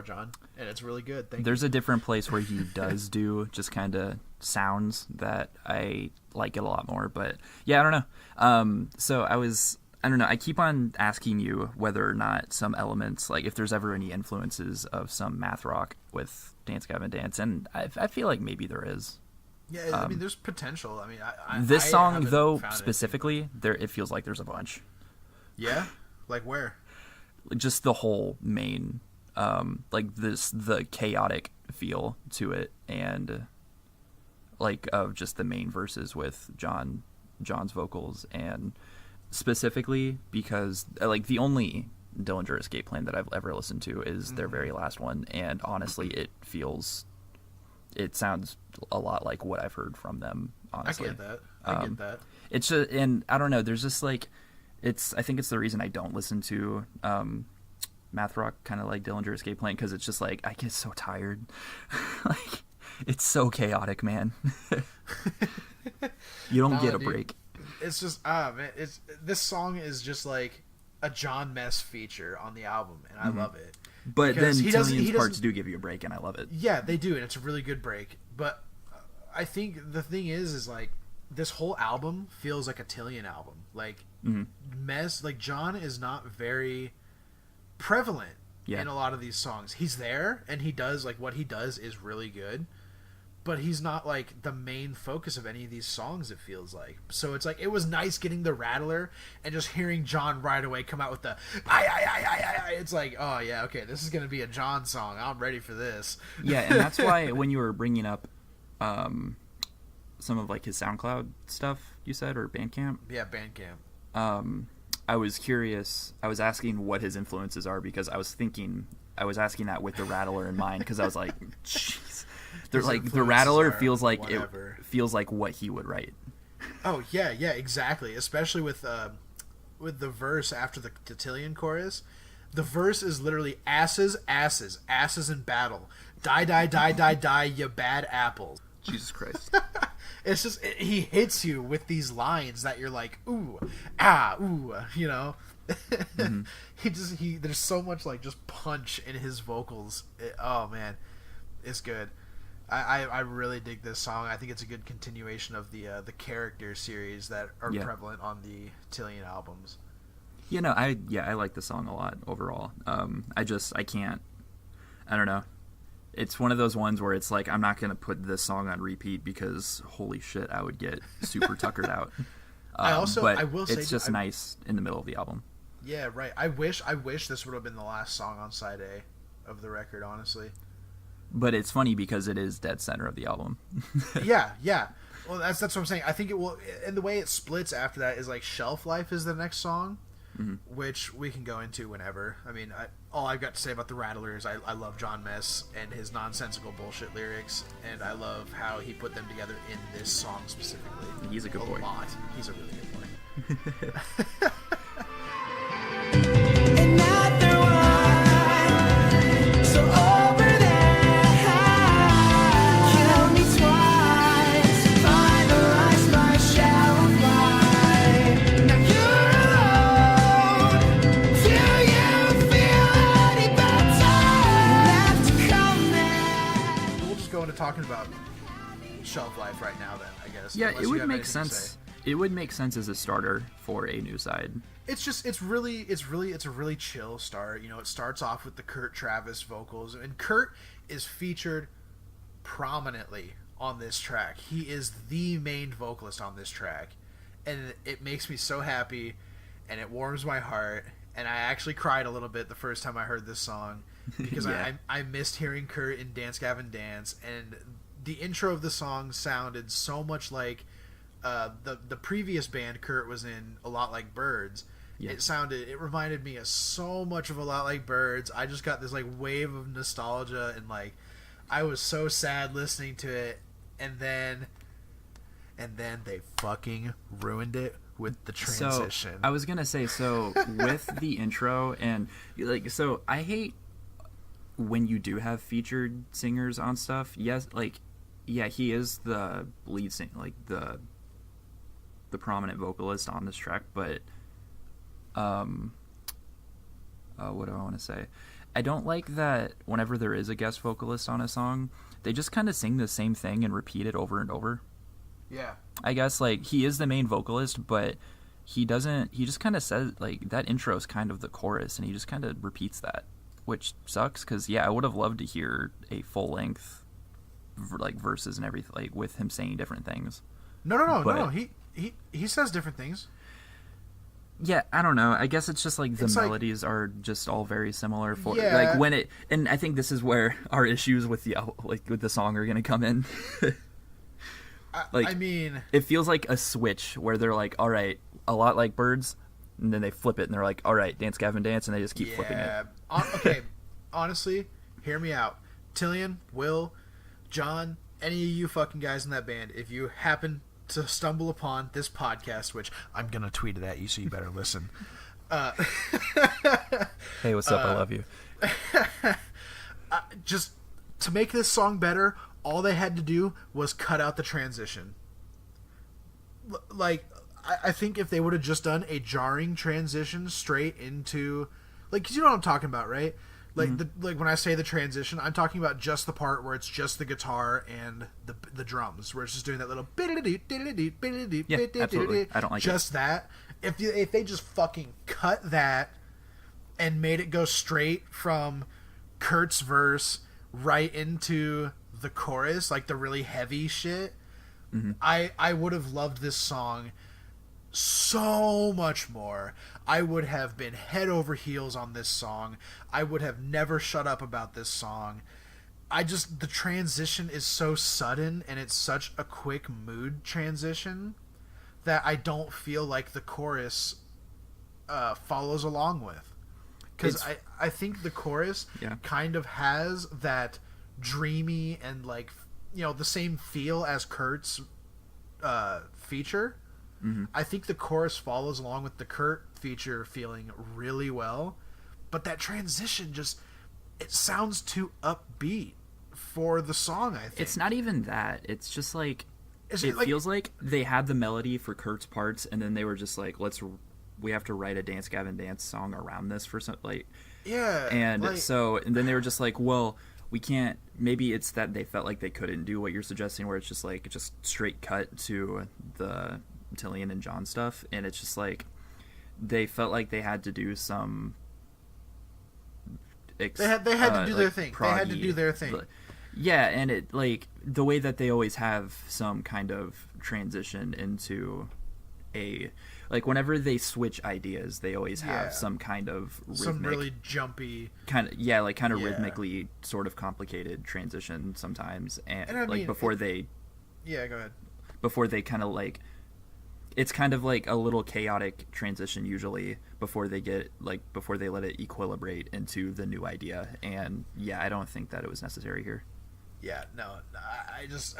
John, and it's really good. There's a different place where he does do just kind of sounds that I like it a lot more, but yeah, I don't know. So I don't know. I keep on asking you whether or not some elements, like if there's ever any influences of some math rock with Dance Gavin Dance, and I feel like maybe there is. Yeah, I mean, there's potential. I mean, this song though specifically, it feels like there's a bunch. Yeah, like where? Just the whole main, like the chaotic feel to it, and like of just the main verses with John's vocals, and specifically because like the only Dillinger Escape Plan that I've ever listened to is their very last one, and honestly, it sounds a lot like what I've heard from them, honestly. I get that. It's just, and I don't know, there's just like, I think it's the reason I don't listen to math rock kind of like Dillinger Escape Plan, because it's just like, I get so tired. Like, it's so chaotic, man. You don't get a break. It's just, man, this song is just like a John Mess feature on the album, and I love it. But because then Tillion's parts do give you a break, and I love it. Yeah, they do, and it's a really good break. But I think the thing is like, this whole album feels like a Tillion album. Like, Mess, like, John is not very prevalent in a lot of these songs. He's there, and he does, like, what he does is really good. but he's not like the main focus of any of these songs, it feels like. So it's like, it was nice getting the rattler and just hearing John right away come out with the I. It's like, oh yeah, okay, this is gonna be a John song, I'm ready for this. Yeah, and that's why when you were bringing up some of like his SoundCloud stuff, you said, or Bandcamp? Yeah, Bandcamp. I was curious, I was asking what his influences are, because I was asking that with the rattler in mind, because I was like, jeez. They're like, the rattler feels like whatever. It feels like what he would write. Oh yeah, exactly. Especially with the verse after the Cotillion chorus. The verse is literally asses in battle. Die, you bad apples. Jesus Christ. It's just, he hits you with these lines that you're like, ooh, ooh, you know. Mm-hmm. There's so much like just punch in his vocals. Oh man, it's good. I really dig this song. I think it's a good continuation of the character series that are prevalent on the Tillion albums. You know, I like the song a lot overall. I don't know. It's one of those ones where it's like, I'm not going to put this song on repeat because holy shit, I would get super tuckered out. I will say it's just nice in the middle of the album. Yeah, right. I wish this would have been the last song on side A of the record, honestly. But it's funny because it is dead center of the album. yeah. Well, that's what I'm saying. I think it will, and the way it splits after that is like Shelf Life is the next song, which we can go into whenever. I mean, all I've got to say about the Rattler is I love John Mess and his nonsensical bullshit lyrics, and I love how he put them together in this song specifically. He's a good boy. He's a really good boy. Talking about Shelf Life right now, then I guess. Yeah, it would make sense. It would make sense as a starter for a new side. It's a really chill start. You know, it starts off with the Kurt Travis vocals, and Kurt is featured prominently on this track. He is the main vocalist on this track, and it makes me so happy, and it warms my heart. And I actually cried a little bit the first time I heard this song, because I missed hearing Kurt in Dance Gavin Dance, and the intro of the song sounded so much like the previous band Kurt was in, A Lot Like Birds. Yeah. It reminded me of so much of A Lot Like Birds. I just got this like wave of nostalgia, and like I was so sad listening to it, and then they fucking ruined it with the transition. So, I was gonna say, with the intro, and like, so I hate when you do have featured singers on stuff. Yes, like, yeah, he is the lead singer, like the prominent vocalist on this track, but what do I want to say? I don't like that whenever there is a guest vocalist on a song, they just kind of sing the same thing and repeat it over and over. Yeah. I guess, like, he is the main vocalist, but he just kind of says, like, that intro is kind of the chorus, and he just kind of repeats that, which sucks, because, yeah, I would have loved to hear a full-length, like, verses and everything, like, with him saying different things. No, he says different things. Yeah, I don't know. I guess it's just, like, the melodies are just all very similar like, when it, and I think this is where our issues with the song are going to come in. Like, I mean, it feels like a switch where they're like, all right, A Lot Like Birds, and then they flip it and they're like, all right, Dance Gavin Dance, and they just keep flipping it. Okay, honestly, hear me out. Tillion, Will, John, any of you fucking guys in that band, if you happen to stumble upon this podcast, which I'm going to tweet it at you, so you better listen. Hey, what's up? I love you. Just to make this song better, all they had to do was cut out the transition. Like, I think if they would have just done a jarring transition straight into, like, 'cause you know what I'm talking about, right? Like, like when I say the transition, I'm talking about just the part where it's just the guitar and the drums, where it's just doing that little absolutely. I don't like just that. If they just fucking cut that and made it go straight from Kurt's verse right into the chorus, like the really heavy shit, Mm-hmm. I would have loved this song so much more. I would have been head over heels on this song. I would have never shut up about this song. The transition is so sudden and it's such a quick mood transition that I don't feel like the chorus follows along with. Because I think the chorus kind of has that dreamy and like, you know, the same feel as Kurt's feature. Mm-hmm. I think the chorus follows along with the Kurt feature feeling really well, but that transition just, it sounds too upbeat for the song, I think. It's not even that. It's just like Is it like, feels like they had the melody for Kurt's parts, and then they were just like, we have to write a Dance Gavin Dance song around this for some, like, yeah, and like, so, and then they were just like, well, we can't. Maybe it's that they felt like they couldn't do what you're suggesting, where it's just like just straight cut to the Tillian and John stuff, and it's just like they felt like they had to do some. They had to do their thing. They had to do their thing. Yeah, and it like the way that they always have some kind of transition into a, like whenever they switch ideas, they always have some kind of rhythmic, some really jumpy kind of rhythmically sort of complicated transition sometimes, and I like mean, before they go ahead. Before they kind of like, it's kind of like a little chaotic transition usually before they let it equilibrate into the new idea, and I don't think that it was necessary here. Yeah, no, I just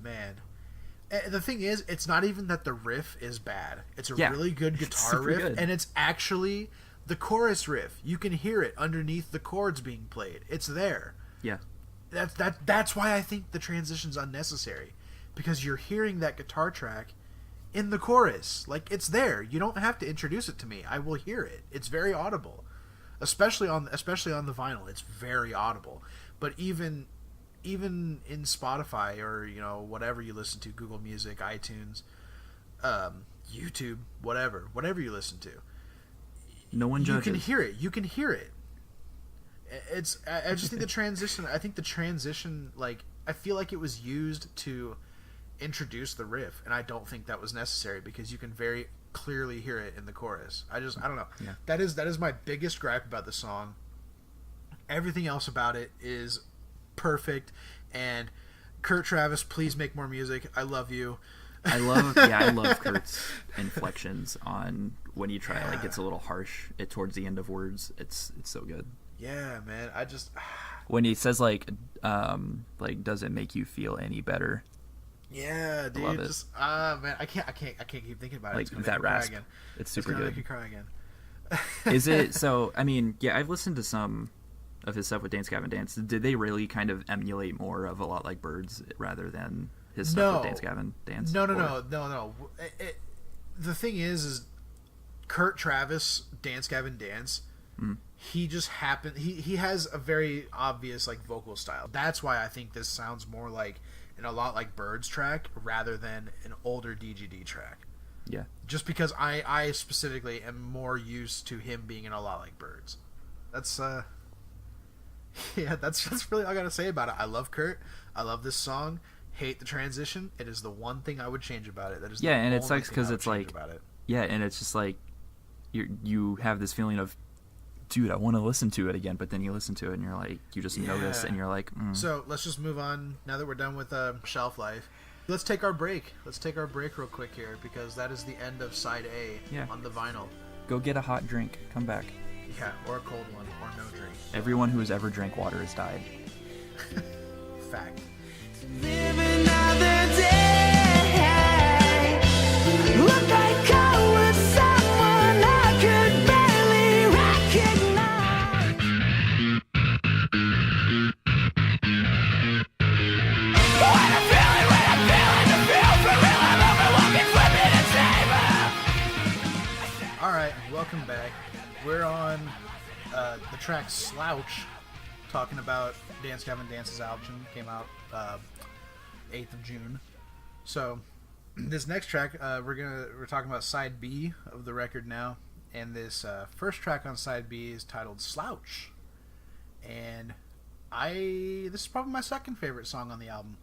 man. The thing is, it's not even that the riff is bad. It's a really good guitar riff, good. And it's actually the chorus riff. You can hear it underneath the chords being played. It's there. Yeah. That's why I think the transition's unnecessary, because you're hearing that guitar track in the chorus. Like, it's there. You don't have to introduce it to me. I will hear it. It's very audible, especially on the vinyl. It's very audible. But even in Spotify or, you know, whatever you listen to, Google Music, iTunes, YouTube, whatever you listen to, no one judges. You can hear it. I just think the transition, like, I feel like it was used to introduce the riff, and I don't think that was necessary, because you can very clearly hear it in the chorus. I don't know. Yeah. That is my biggest gripe about the song. Everything else about it is perfect, and Kurt Travis, please make more music. I love you. I love Kurt's inflections on when he like gets a little harsh towards the end of words. It's so good. Yeah, man. I just when he says like does it make you feel any better? Yeah, dude. I love it. Just man, I can't keep thinking about it. Like that rasp. It's super good. Make you cry again. Is it? So I mean, I've listened to some of his stuff with Dance Gavin Dance. Did they really kind of emulate more of A Lot Like Birds rather than his stuff with Dance Gavin Dance? No. The thing is Kurt Travis, Dance Gavin Dance, he just happened, he has a very obvious like vocal style. That's why I think this sounds more like A Lot Like Birds track rather than an older DGD track. Yeah. Just because I specifically am more used to him being in A Lot Like Birds. That's that's really all I gotta say about it. I love Kurt. I love this song. Hate the transition. It is the one thing I would change about it. That is and it sucks because it's like and it's just like you have this feeling of, dude, I want to listen to it again, but then you listen to it and you're like, you just notice and you're like, So let's just move on now that we're done with Shelf Life. Let's take our break. Let's take our break real quick here, because that is the end of side A on the vinyl. Go get a hot drink. Come back. Yeah, or a cold one, or no drink. Everyone who has ever drank water has died. Fact. Live another day. Look like I was someone I could barely recognize. When I'm feeling the feel for real, I'm overwhelming, flipping and saber. Alright, welcome back. We're on the track Slouch, talking about Dance Gavin Dance's album. Came out 8th of June. So this next track, we're talking about side B of the record now, and this first track on side B is titled Slouch. And This is probably my second favorite song on the album.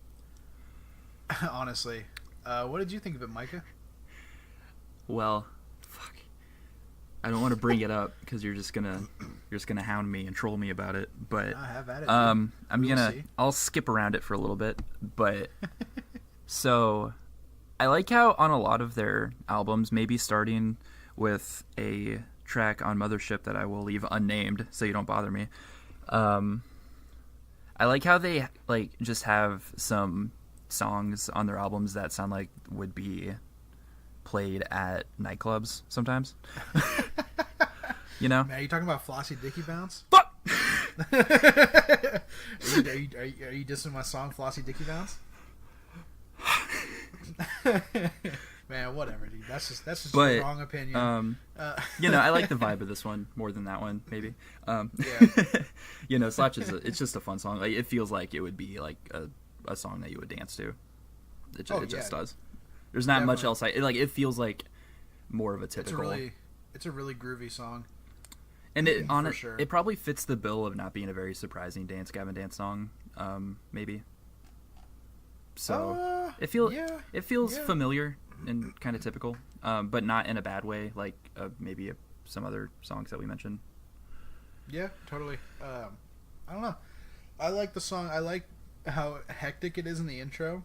Honestly, what did you think of it, Micah? Well, fuck. I don't want to bring it up because you're just gonna hound me and troll me about it. But I have at it. I'll skip around it for a little bit. But so I like how on a lot of their albums, maybe starting with a track on Mothership that I will leave unnamed so you don't bother me. I like how they like just have some songs on their albums that sound like would be played at nightclubs sometimes. You know? Man, are you talking about Flossy Dicky Bounce? Fuck! Are you dissing my song Flossy Dicky Bounce? Man, whatever, dude. That's just the wrong opinion. I like the vibe of this one more than that one, maybe. Yeah. Slouch it's just a fun song. Like, it feels like it would be like a song that you would dance to. It just does. There's not much else. It feels like more of a typical. It's a really groovy song. And sure. It probably fits the bill of not being a very surprising Dance Gavin Dance song, maybe. So it feels familiar and kind of typical, but not in a bad way, like maybe some other songs that we mentioned. Yeah, totally. I don't know. I like the song. I like how hectic it is in the intro.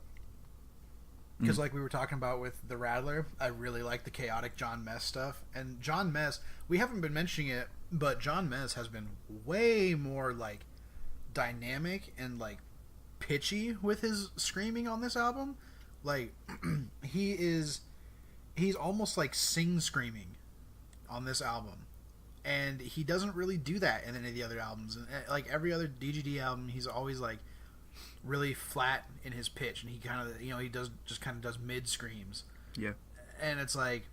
Because like we were talking about with the Rattler, I really like the chaotic John Mess stuff. And John Mess, we haven't been mentioning it, but John Mess has been way more like dynamic and like pitchy with his screaming on this album. Like he's almost like sing screaming on this album. And he doesn't really do that in any of the other albums. And like every other DGD album, he's always like really flat in his pitch, and he kind of he does mid screams. Yeah. And it's like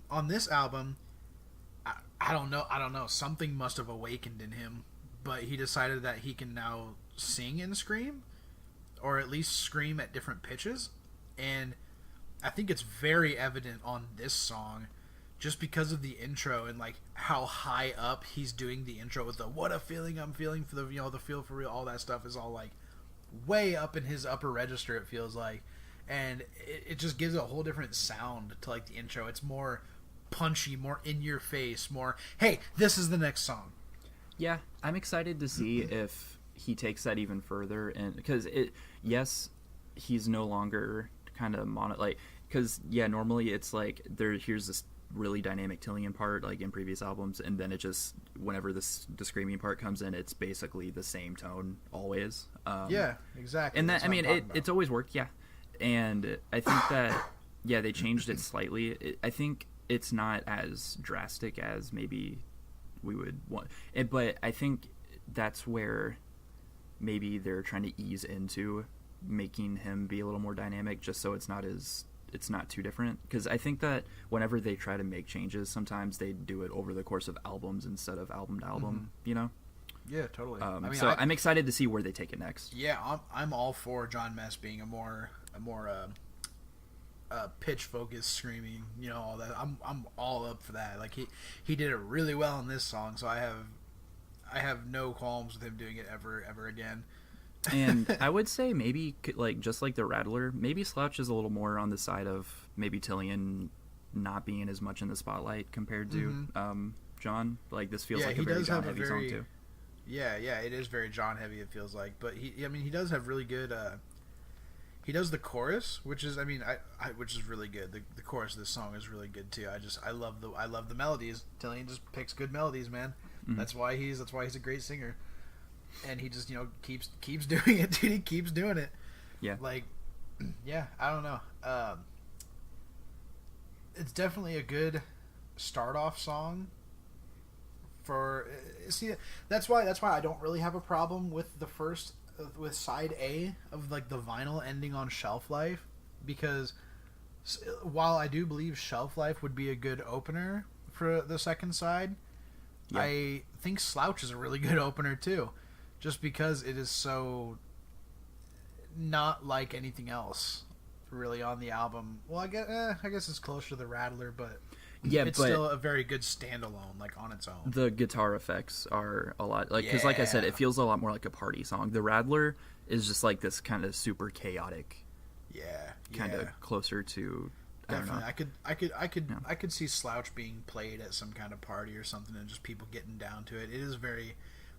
on this album, I don't know, something must have awakened in him, but he decided that he can now sing and scream, or at least scream at different pitches. And I think it's very evident on this song just because of the intro and like how high up he's doing the intro with the what a feeling I'm feeling for the the feel for real, all that stuff is all like way up in his upper register, it feels like. And it just gives a whole different sound to like the intro. It's more punchy, more in your face, more hey, this is the next song. Yeah, I'm excited to see if he takes that even further, and because he's no longer kind of because normally it's like here's this really dynamic Tillian part like in previous albums, and then it just whenever the screaming part comes in, it's basically the same tone always. Yeah, exactly. And that it's always worked. Yeah, and I think that they changed it slightly. I think it's not as drastic as maybe we would want, but I think that's where maybe they're trying to ease into making him be a little more dynamic, just so it's not too different. Because I think that whenever they try to make changes, sometimes they do it over the course of albums instead of album to album. Yeah, totally. I'm excited to see where they take it next. Yeah, I'm all for John Mess being a more pitch focused screaming, all that. I'm all up for that. Like he did it really well in this song, so I have no qualms with him doing it ever again. And I would say maybe like just like the Rattler, maybe Slouch is a little more on the side of maybe Tillian not being as much in the spotlight compared to John. Like this feels like a very John heavy song too. Yeah, it is very John heavy. It feels like, but he does have really good. He does the chorus, which is which is really good. The chorus of this song is really good too. I love the melodies. Tillian just picks good melodies, man. Mm-hmm. That's why he's a great singer. And he just keeps doing it, dude. He keeps doing it. Yeah. Like, yeah, I don't know. It's definitely a good start off song. That's why I don't really have a problem with with side A of like the vinyl ending on Shelf Life, because while I do believe Shelf Life would be a good opener for the second side, I think Slouch is a really good opener too. Just because it is so not like anything else really on the album. Well, I guess it's closer to the Rattler, but Yeah, it's but still a very good standalone, like on its own. the guitar effects are a lot like, because like I said, it feels a lot more like a party song. The Rattler is just like this kind of super chaotic, kind of closer to. Definitely, I could see Slouch being played at some kind of party or something, and just people getting down to it. It is very,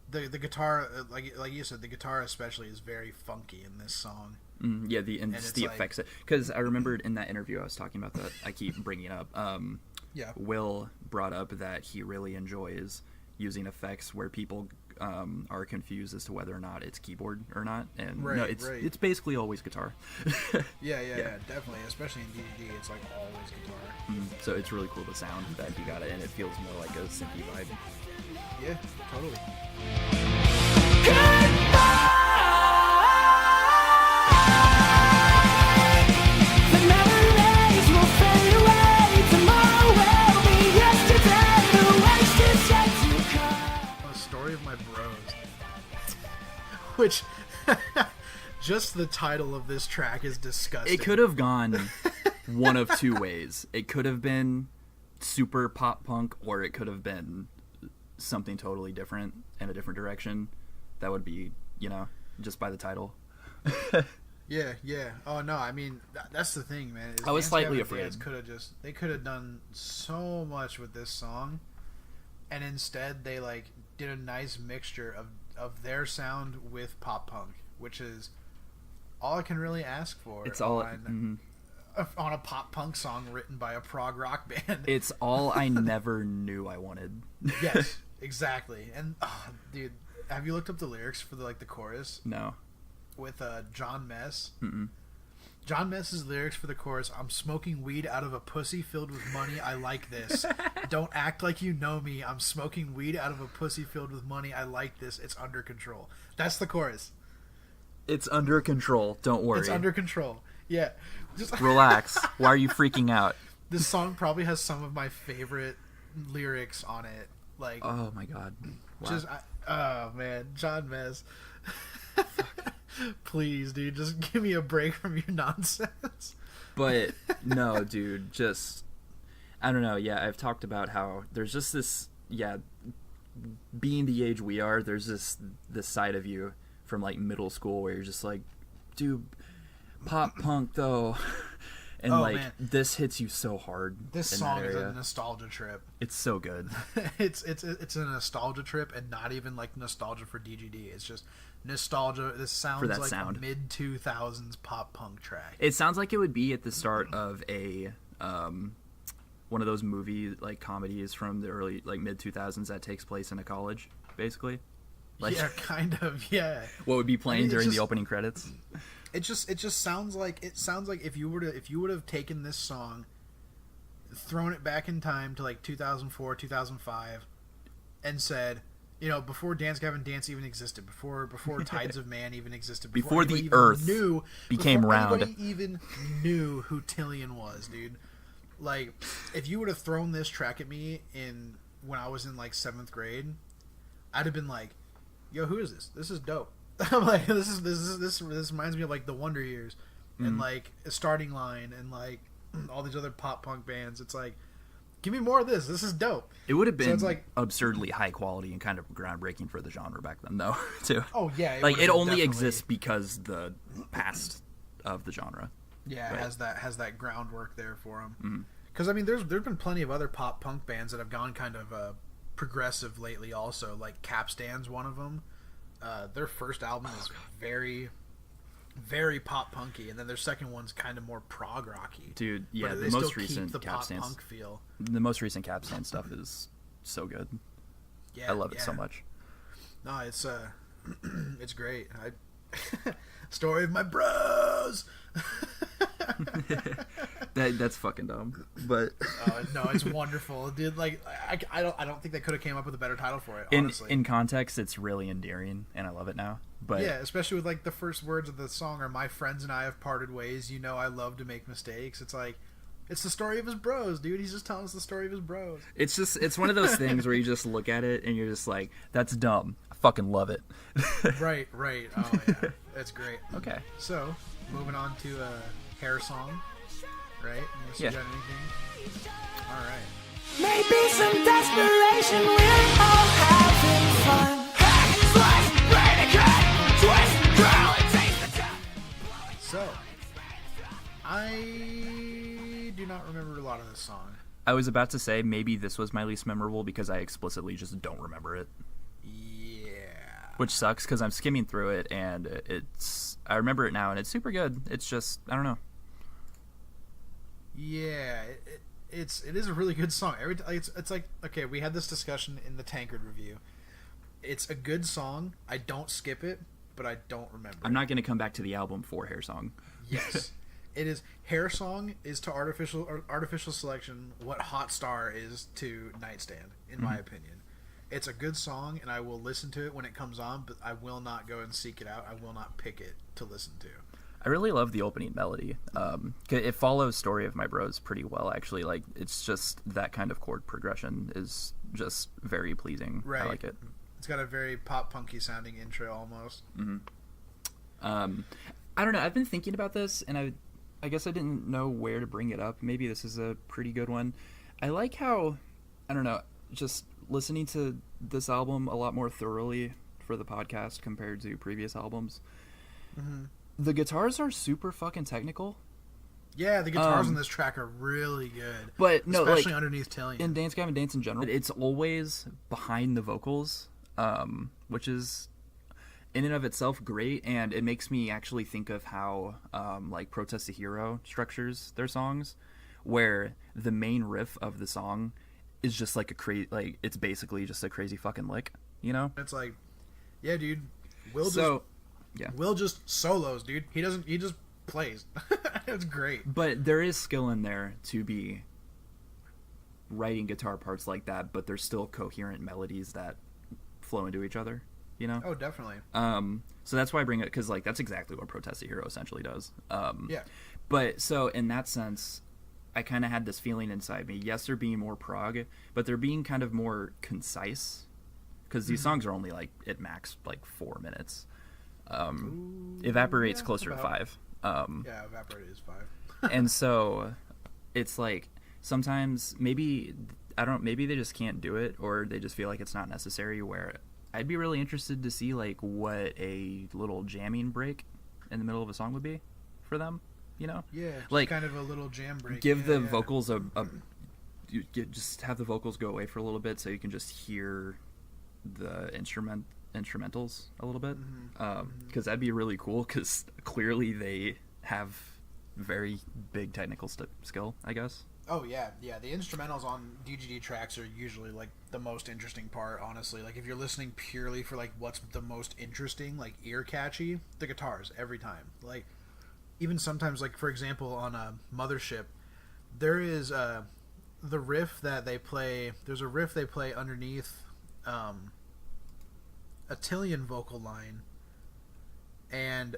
the guitar, like you said, the guitar especially is very funky in this song. Yeah, and just the effects. Because I remembered in that interview I was talking about that I keep bringing up. Will brought up that he really enjoys using effects where people are confused as to whether or not it's keyboard or not, and it's basically always guitar. yeah, definitely. Especially in DDD, it's like always guitar. So it's really cool the sound that he got it, and it feels more like a synthy vibe. Yeah, totally. Story of My Bros. Which, just the title of this track is disgusting. It could have gone one of two ways. It could have been super pop punk, or it could have been something totally different in a different direction. That would be, just by the title. Yeah. Oh no, I mean that's the thing, man. I was slightly afraid. They could have done so much with this song, and instead they did a nice mixture of their sound with pop punk, which is all I can really ask for. It's all on a pop punk song written by a prog rock band. It's all I never knew I wanted. Yes, exactly. And dude, have you looked up the lyrics for the chorus? No. With John Mess. Mm-mm. John Mess's lyrics for the chorus: "I'm smoking weed out of a pussy filled with money. I like this. Don't act like you know me. I'm smoking weed out of a pussy filled with money. I like this. It's under control." That's the chorus. It's under control. Don't worry. It's under control. Yeah. Just relax. Why are you freaking out? This song probably has some of my favorite lyrics on it. Oh my god. Wow. Oh man, John Mess. Please, dude, just give me a break from your nonsense. But no, dude, just I don't know. Yeah, I've talked about how there's just this. Yeah, being the age we are, there's this side of you from middle school where you're just like, dude, pop punk though, and man, this hits you so hard. This song is a nostalgia trip. It's so good. It's a nostalgia trip, and not even nostalgia for DGD. It's just nostalgia. This sounds like a mid 2000s pop punk track. It sounds like it would be at the start of a one of those movie comedies from the early mid 2000s that takes place in a college, basically. Yeah, kind of. Yeah. What would be playing during the opening credits? It just sounds like if you would have taken this song, thrown it back in time to 2004, 2005, and said, before Dance Gavin Dance even existed, before Tides of Man even existed, before the Earth became round, anybody even knew who Tillian was, dude. If you would have thrown this track at me when I was in 7th grade, I'd have been like, "Yo, who is this? This is dope." I'm like, this reminds me of the Wonder Years, and Starting Line, and all these other pop punk bands. It's give me more of this. This is dope. It would have been absurdly high quality and kind of groundbreaking for the genre back then, though. Too. Oh yeah, it only exists because the past of the genre. Yeah, right. has that groundwork there for them. Because there's been plenty of other pop punk bands that have gone kind of progressive lately. Also, Capstan's one of them. Their first album is very, very pop punky, and then their second one's kind of more prog rocky. Dude, yeah, but the most recent Capstan feel. The most recent Capstan stuff is so good. Yeah, I love it so much. No, it's it's great. Story of My Bros. That's fucking dumb, but no, it's wonderful, dude. I don't think they could have came up with a better title for it. Honestly, in context, it's really endearing, and I love it now. But yeah, especially with the first words of the song are "My friends and I have parted ways. I love to make mistakes." It's it's the story of his bros, dude. He's just telling us the story of his bros. It's one of those things where you just look at it and you're just like, "That's dumb." I fucking love it. Right. Oh yeah, that's great. Okay, so moving on to Hair Song. Right? Unless you got anything? All right. Maybe some desperation, we're all having fun. Hack, slash, brain and cut, twist, curl, and taste the cut. So, I do not remember a lot of this song. I was about to say maybe this was my least memorable because I explicitly just don't remember it. Yeah. Which sucks because I'm skimming through it and I remember it now and it's super good. It's just, I don't know. Yeah, it is a really good song. It's like, okay, we had this discussion in the Tankard review. It's a good song. I don't skip it, but I don't remember. I'm not going to come back to the album for Hair Song. Yes. It is. Hair Song is to artificial selection what Hot Star is to Nightstand, in my opinion. It's a good song, and I will listen to it when it comes on, but I will not go and seek it out. I will not pick it to listen to. I really love the opening melody. It follows Story of My Bros pretty well, actually. Like, it's just that kind of chord progression is just very pleasing. Right. I like it. It's got a very pop-punky sounding intro almost. Mm-hmm. I don't know. I've been thinking about this, and I guess I didn't know where to bring it up. Maybe this is a pretty good one. I like how, I don't know, just listening to this album a lot more thoroughly for the podcast compared to previous albums. Mm-hmm. The guitars are super fucking technical. Yeah, the guitars on this track are really good. But no, especially like, underneath Tillian. In Dance Gavin Dance in general, it's always behind the vocals, which is in and of itself great, and it makes me actually think of how like Protest the Hero structures their songs, where the main riff of the song is just like it's basically just a crazy fucking lick, you know? It's like, yeah, dude, Will just solos, dude. He just plays. It's great. But there is skill in there to be writing guitar parts like that, but there's still coherent melodies that flow into each other, you know? Oh, definitely. So that's why I bring it, because like that's exactly what Protest the Hero essentially does. Yeah. But so in that sense, I kind of had this feeling inside me. Yes, they're being more prog, but they're being kind of more concise, because these songs are only like at max like 4 minutes. Evaporate's closer to 5. Yeah, Evaporate is 5. And so it's like sometimes maybe they just can't do it, or they just feel like it's not necessary, where I'd be really interested to see like what a little jamming break in the middle of a song would be for them, you know? Yeah, like kind of a little jam break. Give the vocals just have the vocals go away for a little bit so you can just hear the instrumentals a little bit, because that'd be really cool, because clearly they have very big technical skill, I guess. Oh yeah, the instrumentals on DGD tracks are usually like the most interesting part, honestly. Like if you're listening purely for like what's the most interesting, like ear catchy, the guitars every time. Like even sometimes, like for example on Mothership, there is the riff that they play. There's a riff they play underneath a Tillian vocal line, and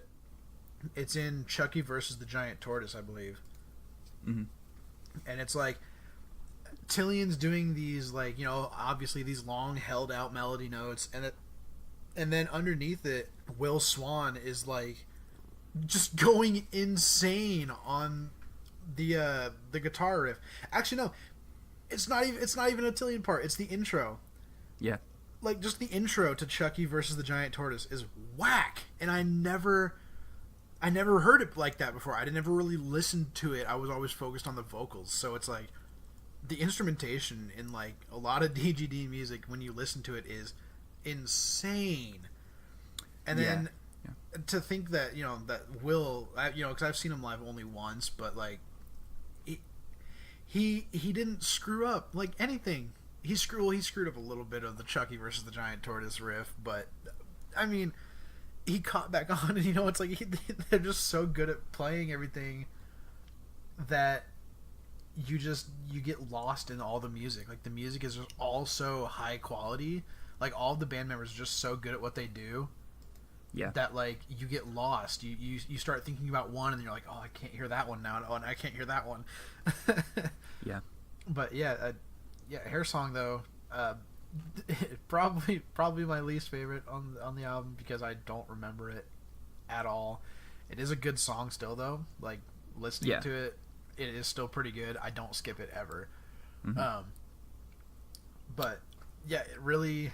it's in Chucky versus the Giant Tortoise, I believe. Mm-hmm. And it's like Tillian's doing these, like, you know, obviously these long held out melody notes, and then underneath it, Will Swan is like just going insane on the guitar riff. Actually, no, it's not even a Tillian part. It's the intro. Yeah. Like, just the intro to Chucky versus the Giant Tortoise is whack, and I never heard it like that before. I never really listened to it. I was always focused on the vocals, so it's like the instrumentation in like a lot of DGD music, when you listen to it, is insane. And then to think that, you know, that Will, you know, because I've seen him live only once, but like he didn't screw up like anything. He screwed up a little bit of the Chucky versus the Giant Tortoise riff, but I mean, he caught back on, and you know, it's like they're just so good at playing everything that you get lost in all the music. Like the music is just all so high quality. Like all the band members are just so good at what they do. Yeah. That like you get lost. You start thinking about one, and then you're like, oh, I can't hear that one now. Oh, and I can't hear that one. Yeah. But yeah. Hair Song though, probably my least favorite on the album, because I don't remember it at all. It is a good song still though. Like listening to it, it is still pretty good. I don't skip it ever. Mm-hmm. But yeah, really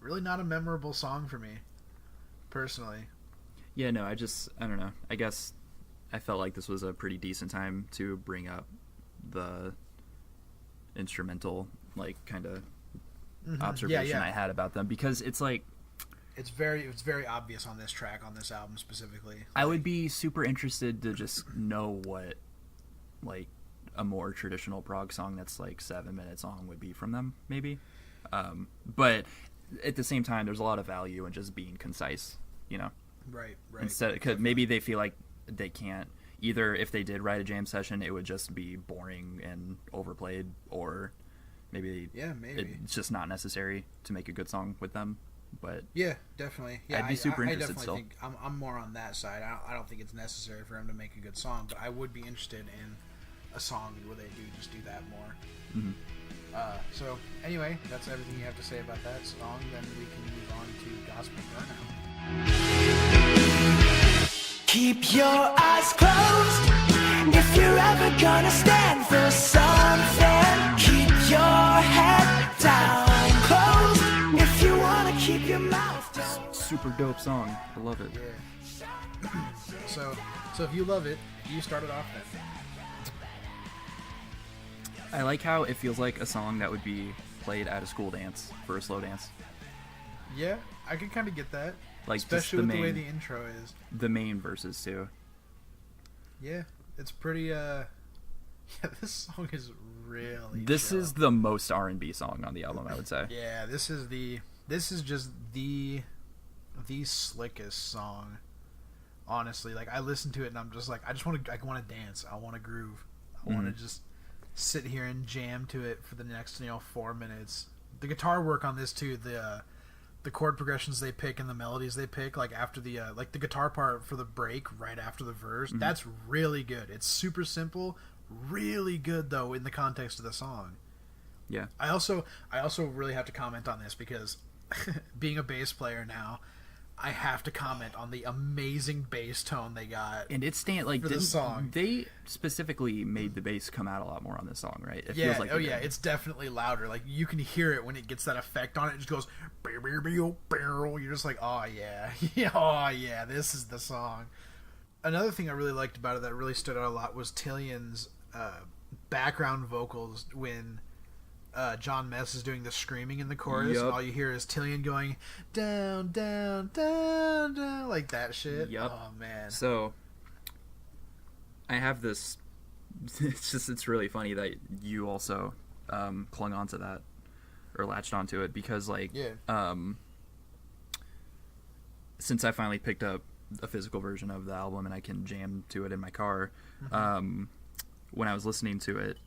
not a memorable song for me personally. Yeah, no, I don't know. I guess I felt like this was a pretty decent time to bring up the instrumental, like, kind of observation I had about them, because it's like it's very obvious on this track, on this album specifically. I would be super interested to just know what, like, a more traditional prog song that's like 7 minutes long would be from them, maybe. But at the same time, there's a lot of value in just being concise, you know. Right. Instead, cause maybe they feel like they can't. Either if they did write a jam session, it would just be boring and overplayed, or maybe it's just not necessary to make a good song with them. But yeah, definitely. Yeah, I'd be super interested. I definitely think I'm more on that side. I don't think it's necessary for him to make a good song, but I would be interested in a song where they do that more. Mm-hmm. So anyway, that's everything you have to say about that song. Then we can move on to Gospel Burnout. Keep your eyes closed if you're ever gonna stand for something. Keep your head down closed if you wanna keep your mouth down. Super dope song. I love it. Yeah. So if you love it, you start it off then. I like how it feels like a song that would be played at a school dance for a slow dance. Yeah, I can kind of get that. Like, especially with the way the intro is. The main verses too. Yeah, it's pretty. Yeah, this song is really. This chill. Is the most R&B song on the album, I would say. Yeah, this is just the slickest song. Honestly, like, I listen to it and I'm just like, I want to dance. I want to groove. I want to just sit here and jam to it for the next 4 minutes. The guitar work on this too, the chord progressions they pick and the melodies they pick, like after the like the guitar part for the break right after the verse, that's really good. It's super simple, really good though in the context of the song. Yeah. I also really have to comment on this because being a bass player now, I have to comment on the amazing bass tone they got. And it's like this song. They specifically made the bass come out a lot more on this song, right? It feels like it's definitely louder. Like, you can hear it when it gets that effect on it. It just goes, you're just like, oh yeah, oh yeah, this is the song. Another thing I really liked about it that really stood out a lot was Tillion's background vocals when John Mess is doing the screaming in the chorus. Yep. And all you hear is Tillion going down, down, down, down, like that shit. Yep. Oh man. So I have this. It's really funny that you also clung onto that or latched onto it because since I finally picked up a physical version of the album and I can jam to it in my car, when I was listening to it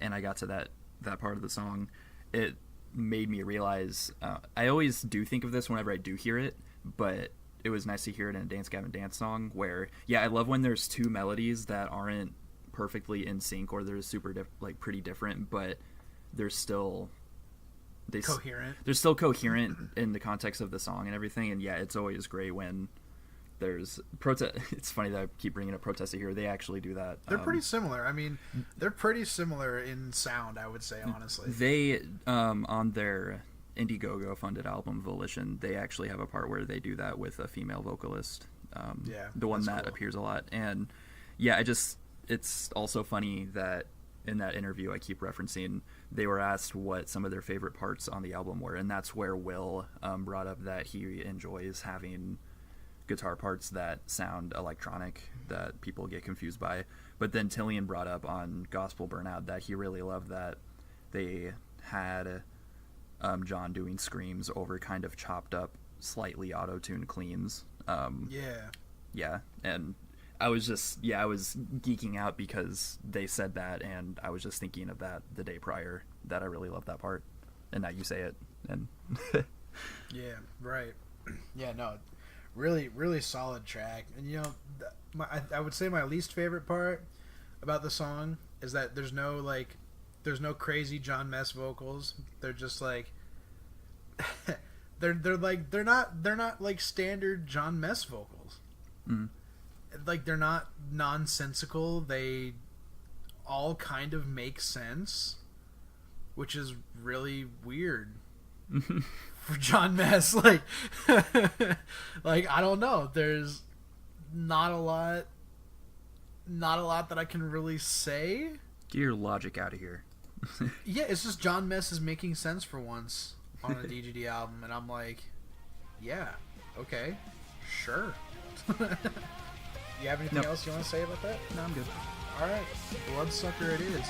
and I got to that part of the song, it made me realize I always do think of this whenever I do hear it, but it was nice to hear it in a Dance Gavin Dance song where I love when there's two melodies that aren't perfectly in sync or they're super pretty different, but they're still coherent. They're still coherent in the context of the song and everything. And it's always great when there's protest. It's funny that I keep bringing up Protesta here. They actually do that. They're pretty similar. I mean, they're pretty similar in sound, I would say, honestly. They, on their Indiegogo funded album Volition, they actually have a part where they do that with a female vocalist. The one that appears a lot. And it's also funny that in that interview I keep referencing, they were asked what some of their favorite parts on the album were. And that's where Will brought up that he enjoys having guitar parts that sound electronic that people get confused by. But then Tillion brought up on Gospel Burnout that he really loved that they had John doing screams over kind of chopped up, slightly auto-tuned cleans. Yeah, and I was geeking out because they said that, and I was just thinking of that the day prior, that I really loved that part, and now you say it, and yeah, right. Yeah, no, really, really solid track. And I would say my least favorite part about the song is that there's no crazy John Mess vocals. They're just like they're not like standard John Mess vocals. Like, they're not nonsensical. They all kind of make sense which is really weird for John Mess. Like, like I don't know. There's not a lot that I can really say. Get your logic out of here. Yeah, it's just John Mess is making sense for once on a DGD album, and I'm like, yeah, okay, sure. You have anything else you want to say about that? No, I'm good. All right, Bloodsucker it is.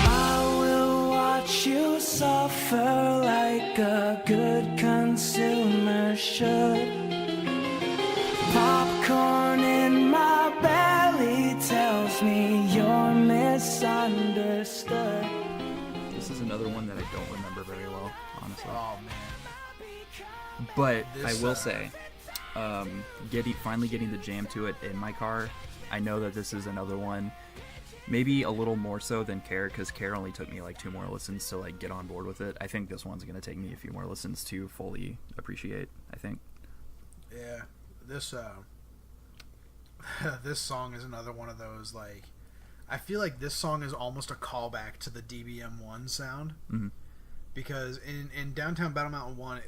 I will watch you suffer like a good consumer should. Popcorn in my belly tells me you're misunderstood. This is another one that I don't remember very well, honestly. Oh man. But I will say, finally getting the jam to it in my car, I know that this is another one, maybe a little more so than Care, because Care only took me like 2 more listens to like get on board with it. I think this one's going to take me a few more listens to fully appreciate, I think. Yeah, this this song is another one of those, like, I feel like this song is almost a callback to the DBM1 sound. Mm-hmm. Because in Downtown Battle Mountain 1,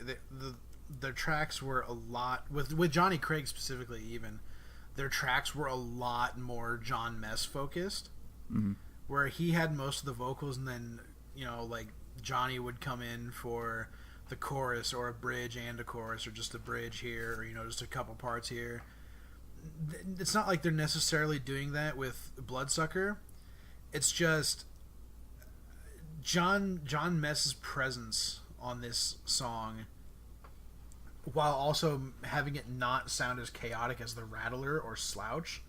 the tracks were a lot, with Johnny Craig specifically even, their tracks were a lot more John Mess focused, mm-hmm. where he had most of the vocals, and then, you know, like, Johnny would come in for the chorus, or a bridge and a chorus, or just a bridge here, or, you know, just a couple parts here. It's not like they're necessarily doing that with Bloodsucker. It's just John Mess's presence on this song, while also having it not sound as chaotic as the Rattler or Slouch,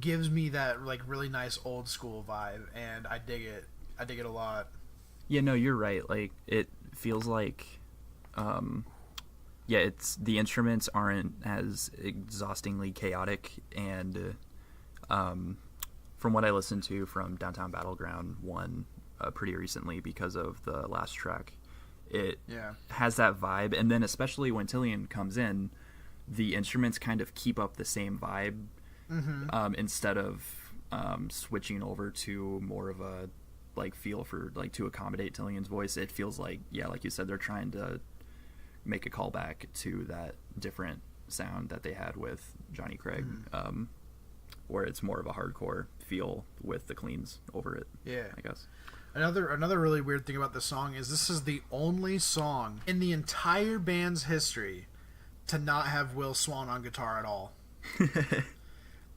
gives me that like really nice old school vibe, and I dig it. I dig it a lot. Yeah, no, you're right. Like, it feels like, it's the instruments aren't as exhaustingly chaotic, and from what I listened to from Downtown Battleground 1 pretty recently because of the last track, it has that vibe, and then especially when Tillian comes in, the instruments kind of keep up the same vibe, Mm-hmm. Instead of switching over to more of a like feel for like to accommodate Tillian's voice. It feels like, yeah, like you said, they're trying to make a callback to that different sound that they had with Johnny Craig, where it's more of a hardcore feel with the cleans over it. Yeah, I guess. Another really weird thing about this song is this is the only song in the entire band's history to not have Will Swan on guitar at all.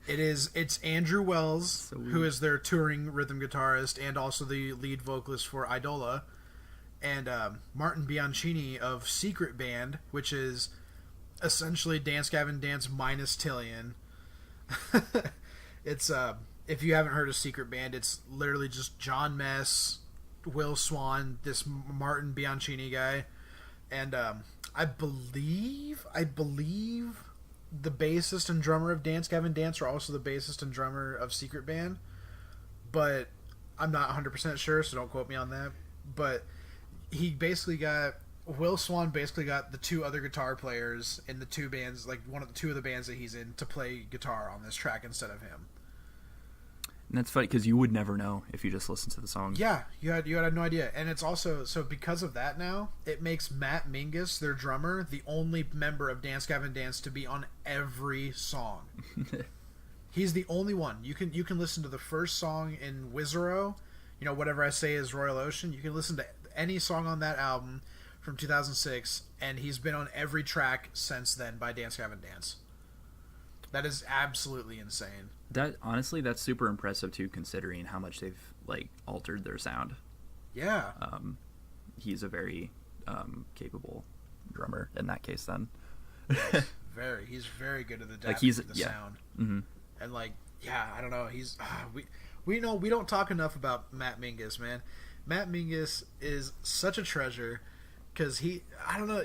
It's Andrew Wells, who is their touring rhythm guitarist and also the lead vocalist for Idola, and Martin Bianchini of Secret Band, which is essentially Dance Gavin Dance minus Tillian. It's if you haven't heard of Secret Band, it's literally just John Mess, Will Swan, this Martin Bianchini guy, and I believe the bassist and drummer of Dance Gavin Dance are also the bassist and drummer of Secret Band, but I'm not 100% sure, so don't quote me on that. But Will Swan basically got the 2 other guitar players in the 2 bands, like one of the 2 of the bands that he's in, to play guitar on this track instead of him. And that's funny because you would never know if you just listened to the song. Yeah, you had no idea. And it's also, so because of that now, it makes Matt Mingus, their drummer, the only member of Dance Gavin Dance to be on every song. He's the only one. You can listen to the first song in Wizero, you know, Whatever I Say Is Royal Ocean. You can listen to any song on that album from 2006, and he's been on every track since then by Dance Gavin Dance. That is absolutely insane. That honestly, that's super impressive too, considering how much they've like altered their sound. Yeah. He's a very capable drummer in that case. Then. Yes, he's very good at adapting like to the sound. Mm-hmm. And like, yeah, I don't know. He's we don't talk enough about Matt Mingus, man. Matt Mingus is such a treasure because I don't know,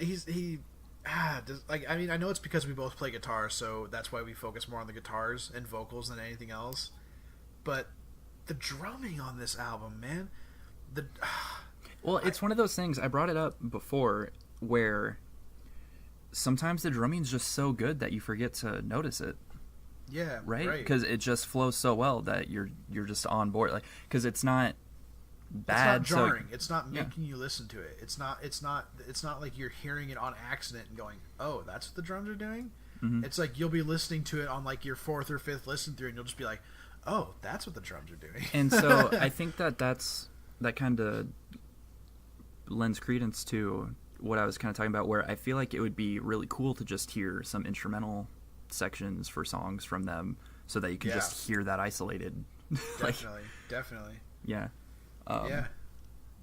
I mean, I know it's because we both play guitar, so that's why we focus more on the guitars and vocals than anything else. But the drumming on this album, man, it's one of those things. I brought it up before, where sometimes the drumming's just so good that you forget to notice it. Yeah, right. Because it just flows so well that you're just on board. Like, because it's not bad. It's not jarring. So, It's not yeah. making you listen to it. It's not like you're hearing it on accident and going, "Oh, that's what the drums are doing." Mm-hmm. It's like you'll be listening to it on like your fourth or fifth listen through, and you'll just be like, "Oh, that's what the drums are doing." And so I think that kind of lends credence to what I was kind of talking about, where I feel like it would be really cool to just hear some instrumental sections for songs from them, so that you can just hear that isolated. Like, Definitely. Yeah.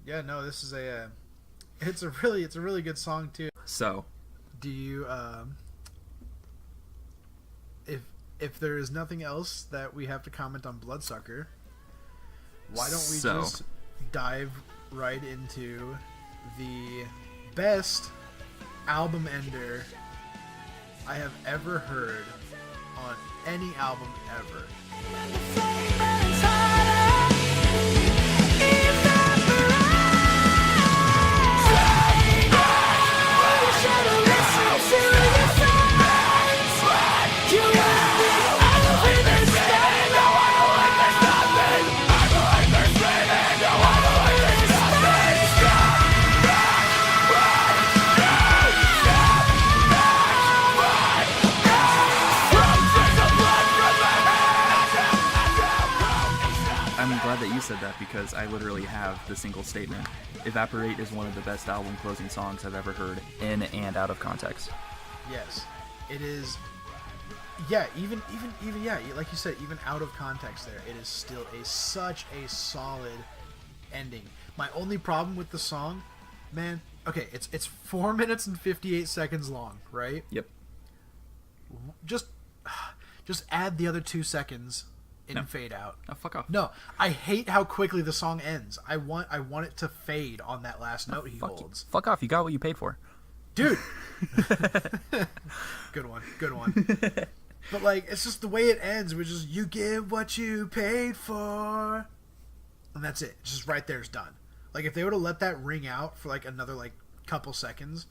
No, this is it's a really good song too. So, do you if there is nothing else that we have to comment on Bloodsucker, why don't we just dive right into the best album ender I have ever heard on any album ever. I'm glad that you said that, because I literally have the single statement. Evaporate is one of the best album closing songs I've ever heard, in and out of context. Yes, it is. Yeah, even yeah, like you said, even out of context there, it is still such a solid ending. My only problem with the song, man, okay, it's 4 minutes and 58 seconds long, right? Yep. Just add the other 2 seconds in fade out. Oh, fuck off. No, I hate how quickly the song ends. I want it to fade on that last note he holds. Fuck off. You got what you paid for. Dude. Good one. But like, it's just the way it ends, which is you get what you paid for, and that's it. Just right there is done. Like, if they would have let that ring out for like another like couple seconds,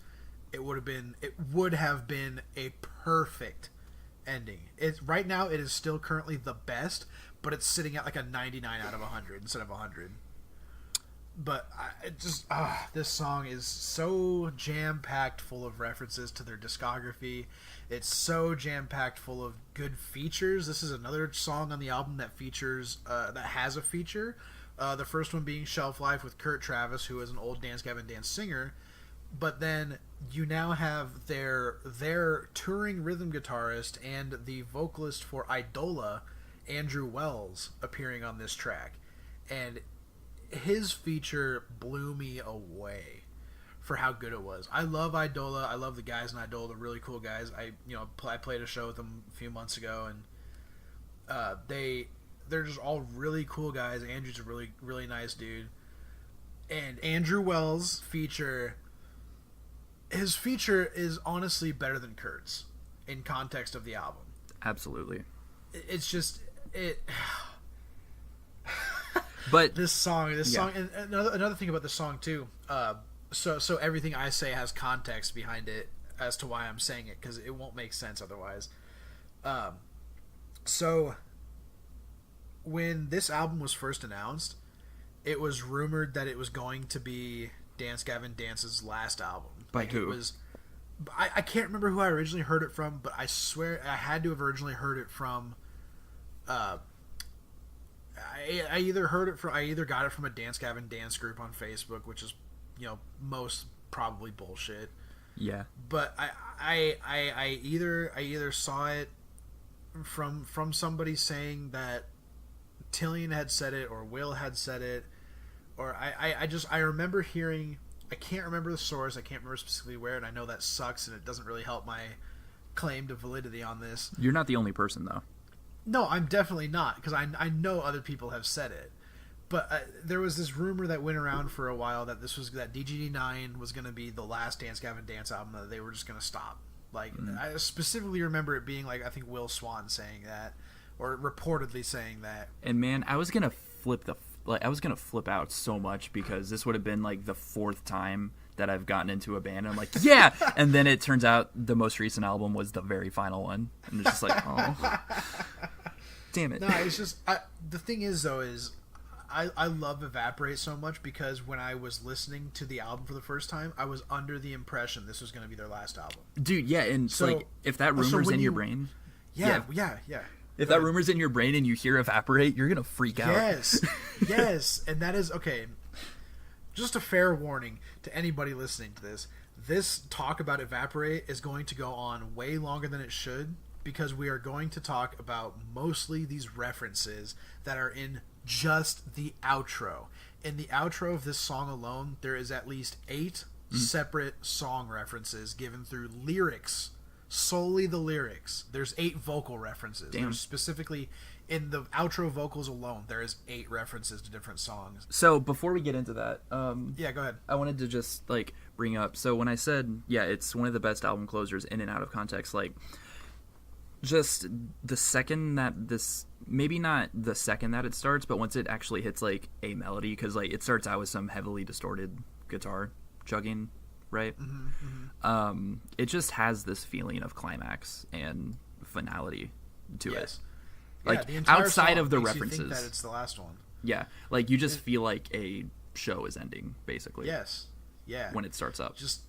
it would have been a perfect ending. It's right now, it is still currently the best, but it's sitting at like a 99 out of 100 instead of 100. But this song is so jam-packed full of references to their discography. It's so jam-packed full of good features. This is another song on the album that features that has a feature. The first one being Shelf Life with Kurt Travis, who is an old Dance Gavin Dance singer. But then you now have their touring rhythm guitarist and the vocalist for Idola, Andrew Wells, appearing on this track. And his feature blew me away for how good it was. I love Idola. I love the guys in Idola. They're really cool guys. I played a show with them a few months ago, and they're just all really cool guys. Andrew's a really, really nice dude. And Andrew Wells' feature, his feature is honestly better than Kurt's in context of the album. Absolutely. It's just But this song, and another thing about this song too. So everything I say has context behind it as to why I'm saying it, because it won't make sense otherwise. So when this album was first announced, it was rumored that it was going to be Dance Gavin Dance's last album. By who? It was. I can't remember who I originally heard it from, but I swear I had to have originally heard it from. I either got it from a Dance Gavin Dance group on Facebook, which is, most probably bullshit. Yeah. But I either saw it from somebody saying that Tillian had said it, or Will had said it, or I remember hearing. I can't remember the source. I can't remember specifically where, and I know that sucks, and it doesn't really help my claim to validity on this. You're not the only person, though. No, I'm definitely not, because I know other people have said it. But there was this rumor that went around for a while that that DGD9 was going to be the last Dance Gavin Dance album, that they were just going to stop. Like, I specifically remember it being like, I think Will Swan saying that, or reportedly saying that. And man, I was going to flip out so much, because this would have been like the 4th time that I've gotten into a band, and I'm like, yeah! And then it turns out the most recent album was the very final one. And it's just like, oh. Damn it. No, it's just... the thing is, though, is... I love Evaporate so much because when I was listening to the album for the first time, I was under the impression this was going to be their last album. Dude, yeah, and So- like if that rumor's in your brain, Yeah. if that rumor's in your brain and you hear Evaporate, you're gonna freak out. Yes, and that is okay. Just a fair warning to anybody listening to this. This talk about Evaporate is going to go on way longer than it should because we are going to talk about mostly these references that are in just the outro. In the outro of this song alone, there is at least 8 separate song references given through lyrics, solely the lyrics. There's 8 vocal references. Damn. There's specifically in the outro vocals alone, there is 8 references to different songs. So before we get into that, Yeah, go ahead. I wanted to just like bring up. So when I said, yeah, it's one of the best album closers in and out of context, like just the second that this, maybe not the second that it starts, but once it actually hits like a melody, because like it starts out with some heavily distorted guitar chugging, right? It just has this feeling of climax and finality to it. Like the entire outside song of the makes you references. think that it's the last one. Yeah, like you just feel like a show is ending, basically. Yes. Yeah. When it starts up. Just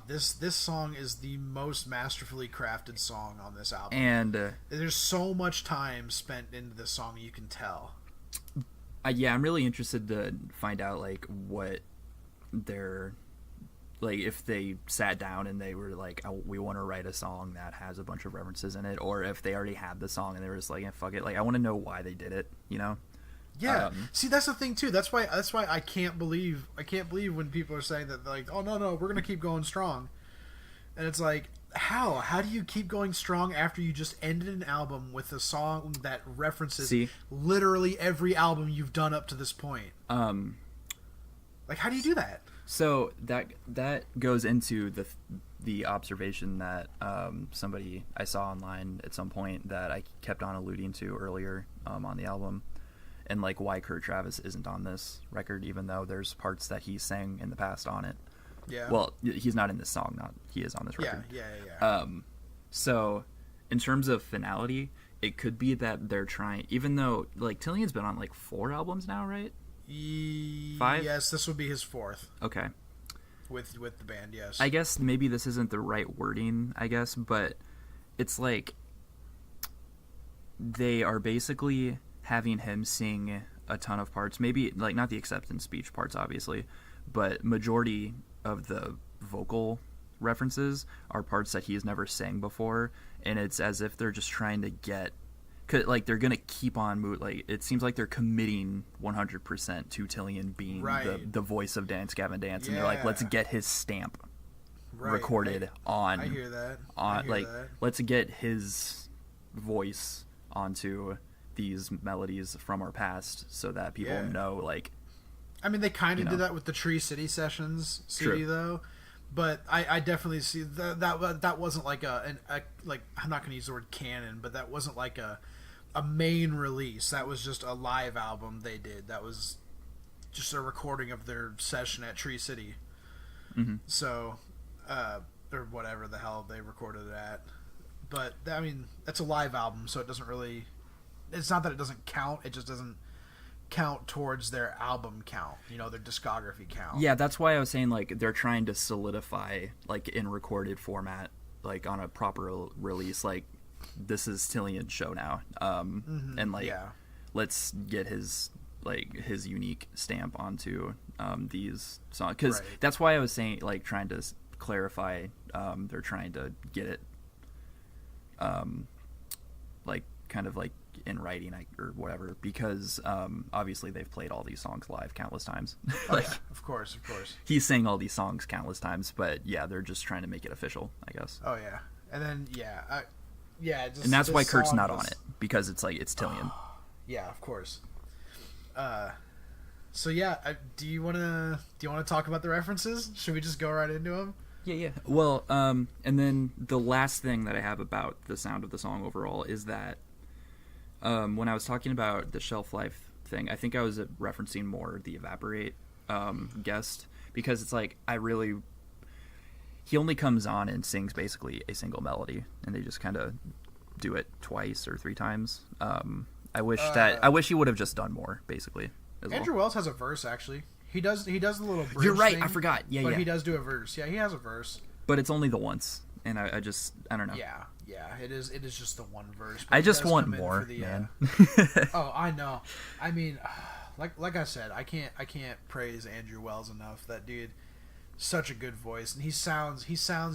this song is the most masterfully crafted song on this album. And there's so much time spent into this song, you can tell. yeah, I'm really interested to find out like what their, like if they sat down and they were like, oh, we want to write a song that has a bunch of references in it, or if they already had the song and they were just like, yeah, fuck it. Like I want to know why they did it, you know? Yeah. See, that's the thing too. That's why I can't believe when people are saying that, like, oh no, we're gonna keep going strong, and it's like, how do you keep going strong after you just ended an album with a song that references literally every album you've done up to this point? Like, how do you do that? So that goes into the observation that somebody I saw online at some point that I kept on alluding to earlier on the album, and like why Kurt Travis isn't on this record, even though there's parts that he sang in the past on it. Yeah. Well, he's not in this song. He is on this record. Yeah. So, in terms of finality, it could be that they're trying, even though like Tillion's been on like 4 albums now, right? 5? Yes, this would be his 4th. Okay. With the band, yes. I guess maybe this isn't the right wording, but it's like they are basically having him sing a ton of parts, maybe like not the acceptance speech parts obviously, but majority of the vocal references are parts that he has never sang before, and it's as if they're just trying to get, like they're gonna keep on like it seems like they're committing 100% to Tillion being the voice of Dance Gavin Dance, and they're like, let's get his stamp recorded on. I hear that. Let's get his voice onto these melodies from our past so that people know, like, I mean, they kind of did that with the Tree City Sessions CD, though. But I definitely see that wasn't like like, I'm not going to use the word canon, but that wasn't like a main release. That was just a live album they did. That was just a recording of their session at Tree City. So, or whatever the hell they recorded it at. But I mean, that's a live album, so it doesn't really. It's not that it doesn't count. It just doesn't count towards their album count, their discography count. Yeah, that's why I was saying like they're trying to solidify like in recorded format, like on a proper release, like this is Tillion's show now, and like let's get his unique stamp onto these songs, because that's why I was saying like trying to clarify, they're trying to get it like kind of like in writing or whatever, because obviously they've played all these songs live countless times. Like, of course he's sang all these songs countless times, but yeah, they're just trying to make it official, I guess. And then just, and that's why Kurt's not on it, because it's like it's Tillion. Yeah, of course. So do you want to talk about the references? Should we just go right into them? Yeah. Well, and then the last thing that I have about the sound of the song overall is that when I was talking about the shelf life thing, I think I was referencing more the Evaporate guest, because it's like he only comes on and sings basically a single melody, and they just kind of do it twice or 3 times. I wish he would have just done more, basically. as Andrew well. Wells has a verse actually. He does the little bridge You're right. thing, I forgot. Yeah, but yeah. he does do a verse. Yeah, he has a verse. But it's only the once, and I don't know. Yeah. It is just the one verse. I he just does want come in more, for the, man. Oh, I know. I mean, like I said, I can't praise Andrew Wells enough. That dude, such a good voice, and he sounds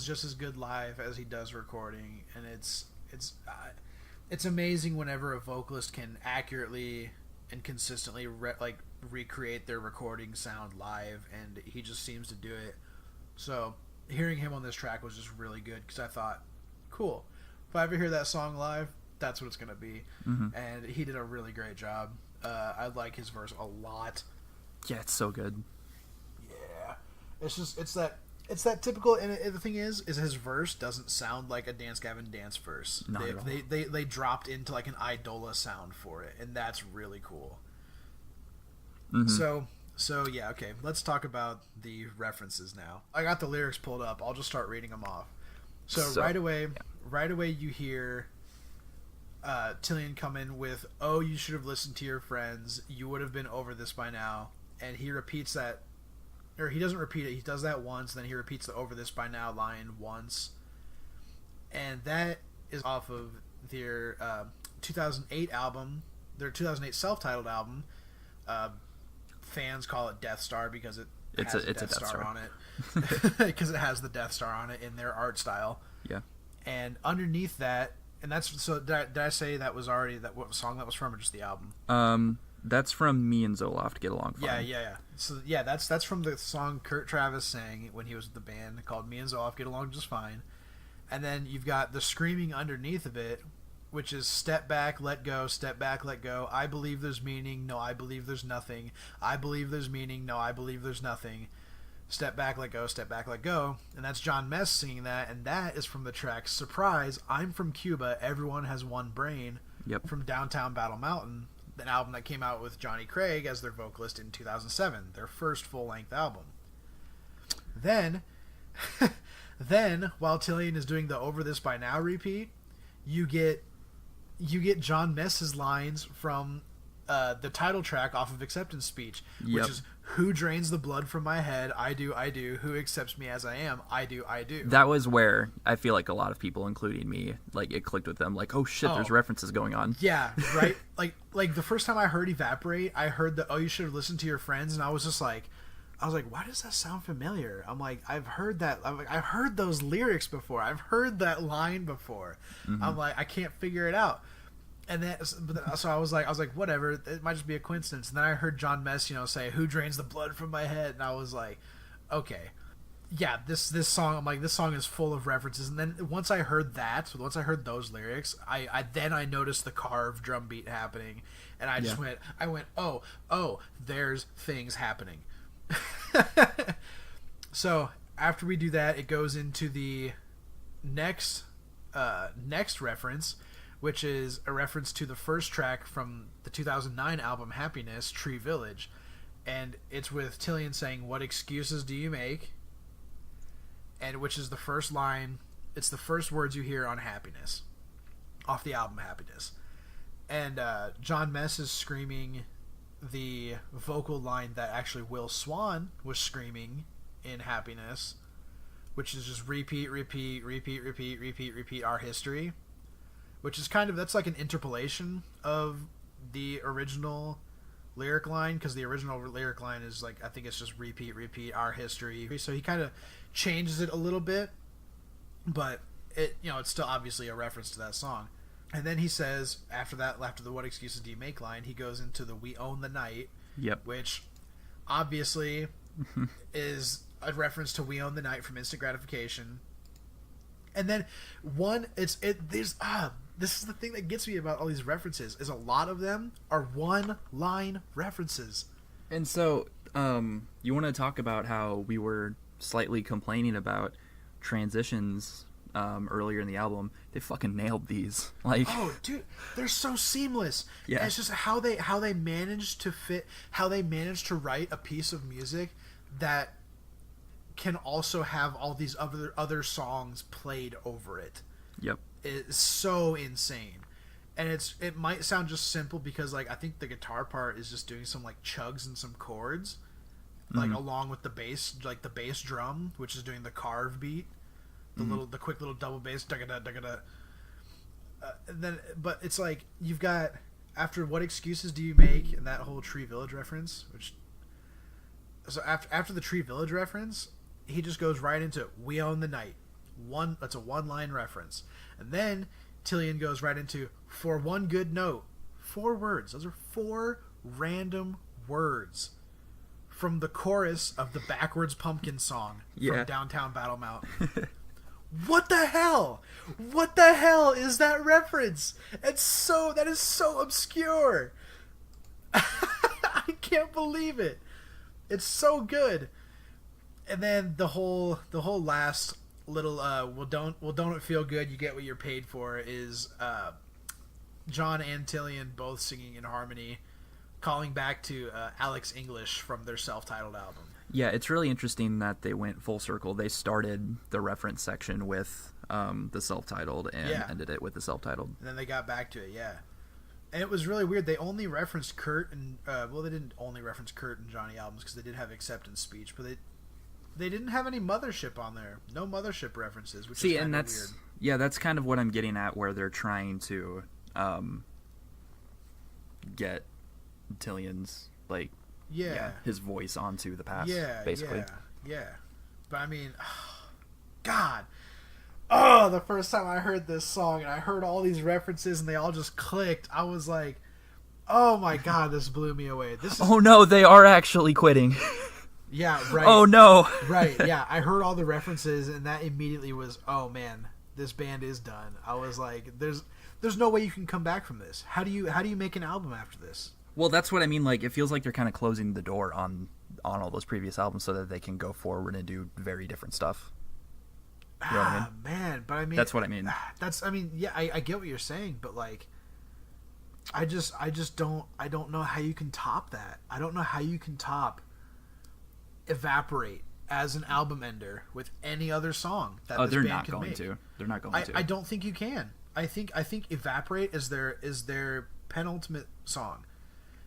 just as good live as he does recording, and it's amazing whenever a vocalist can accurately and consistently recreate their recording sound live, and he just seems to do it. So hearing him on this track was just really good because I thought, cool, if I ever hear that song live, that's what it's gonna be. Mm-hmm. And he did a really great job. I like his verse a lot. Yeah, it's so good. Yeah, it's that typical. And the thing is his verse doesn't sound like a Dance Gavin Dance verse. Not at all. They dropped into like an Idola sound for it, and that's really cool. Mm-hmm. So yeah, okay. Let's talk about the references now. I got the lyrics pulled up. I'll just start reading them off. So right away you hear Tillian come in with, "Oh, you should have listened to your friends. You would have been over this by now." And he repeats that, or he doesn't repeat it. He does that once, then he repeats the "over this by now" line once. And that is off of their 2008 album, their 2008 self-titled album. Fans call it Death Star because it's a Death Star on it, because it has the Death Star on it in their art style. Yeah. And underneath that, and that's so. Did I say that was already what song that was from, or just the album? That's from Me and Zoloft Get Along Fine. Yeah. So yeah, that's from the song Kurt Travis sang when he was with the band, called Me and Zoloft Get Along Just Fine. And then you've got the screaming underneath of it, which is "Step back, let go, step back, let go. I believe there's meaning, no, I believe there's nothing. I believe there's meaning, no, I believe there's nothing. Step back, let go, step back, let go." And that's John Mess singing that, and that is from the track "Surprise, I'm from Cuba, Everyone Has One Brain." Yep. From Downtown Battle Mountain, an album that came out with Johnny Craig as their vocalist in 2007, their first full-length album. Then, while Tillian is doing the "Over This By Now" repeat, you get John Mess's lines from the title track off of Acceptance Speech, which is, "Who drains the blood from my head? I do. Who accepts me as I am? I do. That was where I feel like a lot of people, including me, like it clicked with them. Like, oh shit, there's references going on. Yeah, right. like the first time I heard "Evaporate," I heard the "Oh, you should have listened to your friends," and I was like, why does that sound familiar? I'm like, I've heard that. I've heard those lyrics before. I've heard that line before. Mm-hmm. I'm like, I can't figure it out. And then, so I was like, whatever. It might just be a coincidence. And then I heard John Mess, say, "Who drains the blood from my head?" And I was like, okay, yeah, this song. I'm like, this song is full of references. And then once I heard those lyrics, I noticed the carved drum beat happening, and I just went, oh, there's things happening. So after we do that, it goes into the next reference, which is a reference to the first track from the 2009 album Happiness, "Tree Village," and it's with Tillian saying, "What excuses do you make?" and which is the first line. It's the first words you hear on Happiness, off the album Happiness. And John Mess is screaming the vocal line that actually Will Swan was screaming in Happiness, which is just repeat our history, which is that's like an interpolation of the original lyric line, because the original lyric line is like, I think it's just repeat our history. So he kind of changes it a little bit, but it's still obviously a reference to that song. And then he says, after the "What excuses do you make" line, he goes into the "We own the night," which obviously is a reference to "We Own the Night" from Instant Gratification. And then this is the thing that gets me about all these references, is a lot of them are one-line references. And so, you want to talk about how we were slightly complaining about transitions earlier in the album? They fucking nailed these. Like, oh, dude, they're so seamless. Yeah, and it's just how they managed to write a piece of music that can also have all these other songs played over it. Yep. It's so insane. And it might sound just simple because like I think the guitar part is just doing some like chugs and some chords, like along with the bass, like the bass drum, which is doing the carve beat, the quick little double bass, but it's like you've got after what excuses do you make and that whole Tree Village reference, so after the Tree Village reference, he just goes right into We Own the Night. That's a one-line reference, and then Tillian goes right into For One Good Note. 4 words. Those are 4 random words from the chorus of the Backwards Pumpkin song from Downtown Battlemount. What the hell? What the hell is that reference? That is so obscure. I can't believe it. It's so good. And then the whole last little don't it feel good, you get what you're paid for is John and Tillian both singing in harmony, calling back to Alex English from their self-titled album. Yeah, it's really interesting that they went full circle. They started the reference section with the self-titled and ended it with the self-titled. And then they got back to it, And it was really weird. They only referenced Kurt and they didn't only reference Kurt and Johnny albums because they did have acceptance speech, but they didn't have any Mothership on there. No Mothership references, which is kind of weird. Yeah, that's kind of what I'm getting at, where they're trying to get Tillian's his voice onto the past, basically. Yeah. But I mean, God. Oh, the first time I heard this song and I heard all these references and they all just clicked, I was like, oh my God, this blew me away. Oh no, they are actually quitting. Yeah, right. Oh no. Right, yeah. I heard all the references and that immediately was, oh man, this band is done. I was like, there's no way you can come back from this. How do you make an album after this? Well, that's what I mean. Like, it feels like they're kind of closing the door on all those previous albums so that they can go forward and do very different stuff. You know what I mean? Man, but I mean, that's what I mean. I get what you're saying, but like, I don't know how you can top that. I don't know how you can top Evaporate as an album ender with any other song that this band can make. They're not going to. I don't think you can. I think Evaporate is their penultimate song.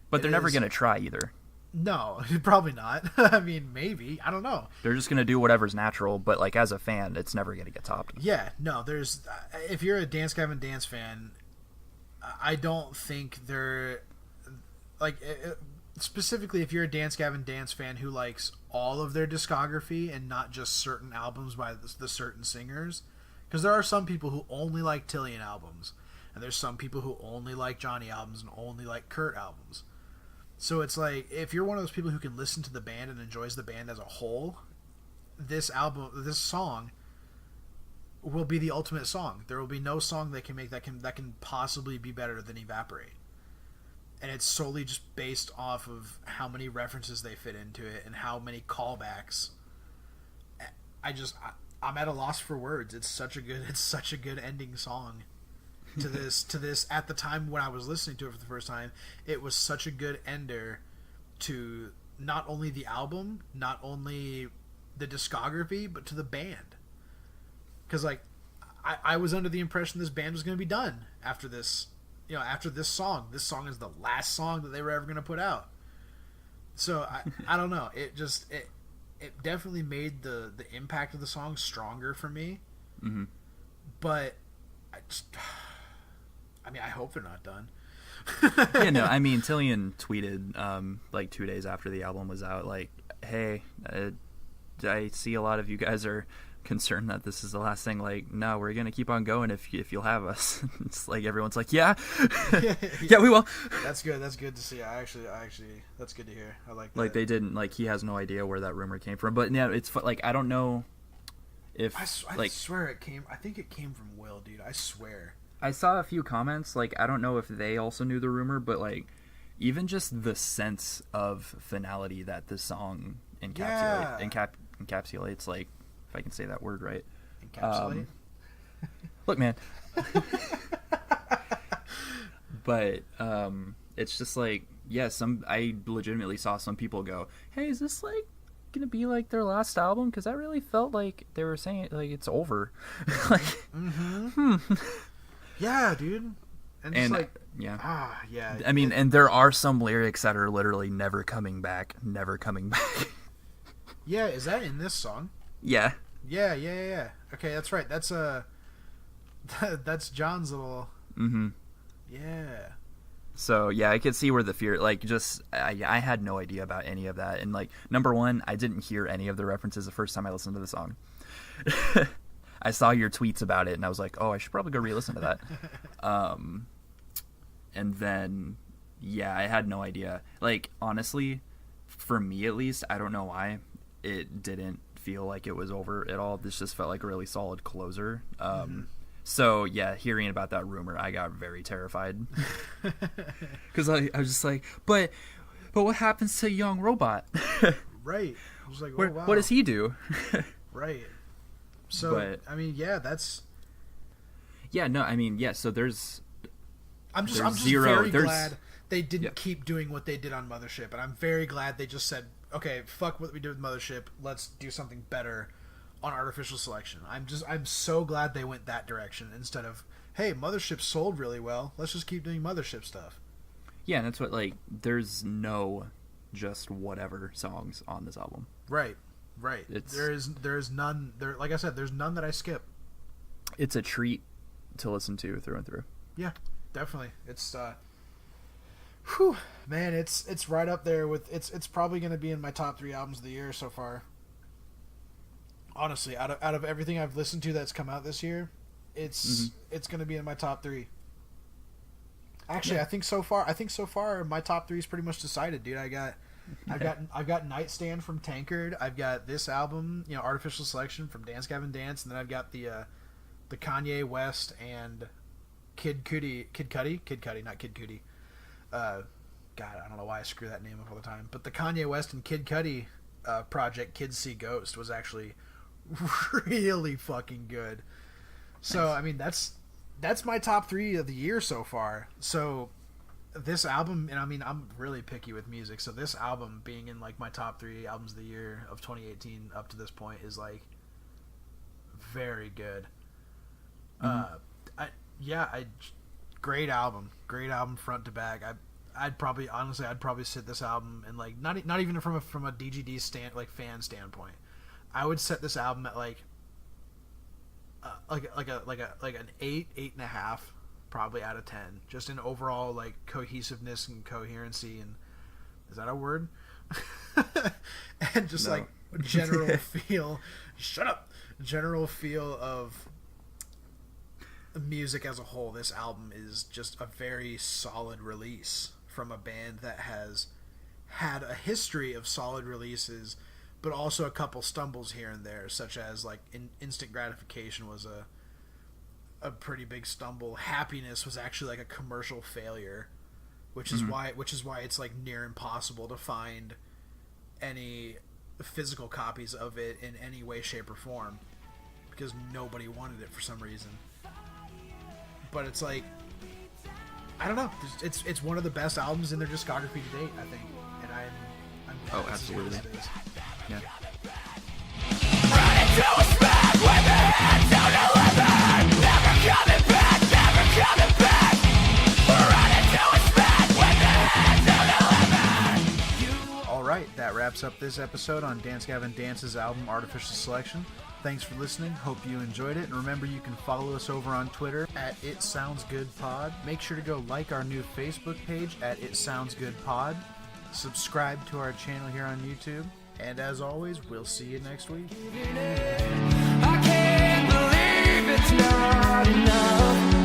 But they're never going to try either. No, probably not. I mean, maybe. I don't know. They're just going to do whatever's natural, but like as a fan, it's never going to get topped. Yeah, no, if you're a Dance Gavin Dance fan, I don't think they're like specifically if you're a Dance Gavin Dance fan who likes all of their discography and not just certain albums by the certain singers, because there are some people who only like Tillian albums, and there's some people who only like Johnny albums and only like Kurt albums. So it's like, if you're one of those people who can listen to the band and enjoys the band as a whole, this song will be the ultimate song. There will be no song they can make that can possibly be better than Evaporate. And it's solely just based off of how many references they fit into it and how many callbacks. I'm at a loss for words. It's such a good ending song. To this at the time when I was listening to it for the first time, it was such a good ender to not only the album, not only the discography, but to the band. Because like I was under the impression this band was going to be done after this, after this song. This song is the last song that they were ever going to put out. So I don't know. It definitely made the impact of the song stronger for me. Mm-hmm. But I hope they're not done. Yeah, no, I mean, Tillian tweeted like 2 days after the album was out, like, hey, I see a lot of you guys are concerned that this is the last thing. Like, no, we're gonna keep on going if you'll have us. It's like everyone's like, yeah, yeah, we will. That's good. That's good to see. I actually, that's good to hear. I like that. Like, they didn't, like, he has no idea where that rumor came from. But yeah, it's like, I don't know if I swear it came. I think it came from Will, dude. I swear. I saw a few comments, like, I don't know if they also knew the rumor, but, like, even just the sense of finality that this song encapsulates, like, if I can say that word right. Encapsulate? Look, man. But it's just, like, yeah, I legitimately saw some people go, hey, is this, like, gonna be, like, their last album? Because I really felt like they were saying, like, it's over. Like, mm-hmm. Yeah, dude. And just like, yeah. Yeah. I mean, and there are some lyrics that are literally never coming back, never coming back. Yeah, is that in this song? Yeah. Yeah. Okay, that's right. That's that's John's little. Mm-hmm. Yeah. So yeah, I could see where the fear, like, just I had no idea about any of that, and like, number one, I didn't hear any of the references the first time I listened to the song. I saw your tweets about it, and I was like, oh, I should probably go re-listen to that. And then, yeah, I had no idea. Like, honestly, for me at least, I don't know why it didn't feel like it was over at all. This just felt like a really solid closer. So yeah, hearing about that rumor, I got very terrified because I was just like, but what happens to young robot? Right. I was like, oh, wow. What does he do? Right. So but, I mean, yeah, that's. Yeah. No. I mean, yeah. So there's. I'm just very glad they didn't keep doing what they did on Mothership, and I'm very glad they just said, okay, fuck what we did with Mothership, let's do something better on Artificial Selection. I'm so glad they went that direction instead of, hey, Mothership sold really well, let's just keep doing Mothership stuff. Yeah, and that's what, like, there's no just whatever songs on this album. Right. There is none. Like I said, there's none that I skip. It's a treat to listen to through and through. Yeah, definitely. It's whew, man, it's right up there with it's probably going to be in my top 3 albums of the year so far. Honestly, out of everything I've listened to that's come out this year, it's going to be in my top 3. Actually, I think so far my top 3 is pretty much decided, dude. I've got Nightstand from Tankard. I've got this album, Artificial Selection from Dance Gavin Dance, and then I've got the Kanye West and Kid Cudi, not Kid Cudi. God, I don't know why I screw that name up all the time. But the Kanye West and Kid Cudi project, Kids See Ghost, was actually really fucking good. So nice. I mean, that's my top 3 of the year so far. So this album, and I mean, I'm really picky with music, so this album being in like my top 3 albums of the year of 2018 up to this point is like very good. Great album front to back. I'd probably sit this album and like not even from a DGD fan standpoint. I would set this album at like an 8.5 probably out of 10, just in overall like cohesiveness and coherency, and is that a word? And just like general feel. Shut up. General feel of music as a whole. This album is just a very solid release from a band that has had a history of solid releases, but also a couple stumbles here and there, such as like Instant Gratification was a pretty big stumble. Happiness was actually like a commercial failure, which is why it's like near impossible to find any physical copies of it in any way, shape, or form, because nobody wanted it for some reason. But it's like, I don't know. It's one of the best albums in their discography to date, I think. And I'm absolutely. Yeah. Run into a smack with the hands down to living. Never coming back, never coming back. Run into a smack with the hands down to living. All right, that wraps up this episode on Dance Gavin Dance's album Artificial Selection. Thanks for listening. Hope you enjoyed it. And remember, you can follow us over on Twitter at @ItSoundsGoodPod. Make sure to go like our new Facebook page at @ItSoundsGoodPod. Subscribe to our channel here on YouTube. And as always, we'll see you next week. I can't believe it's not enough.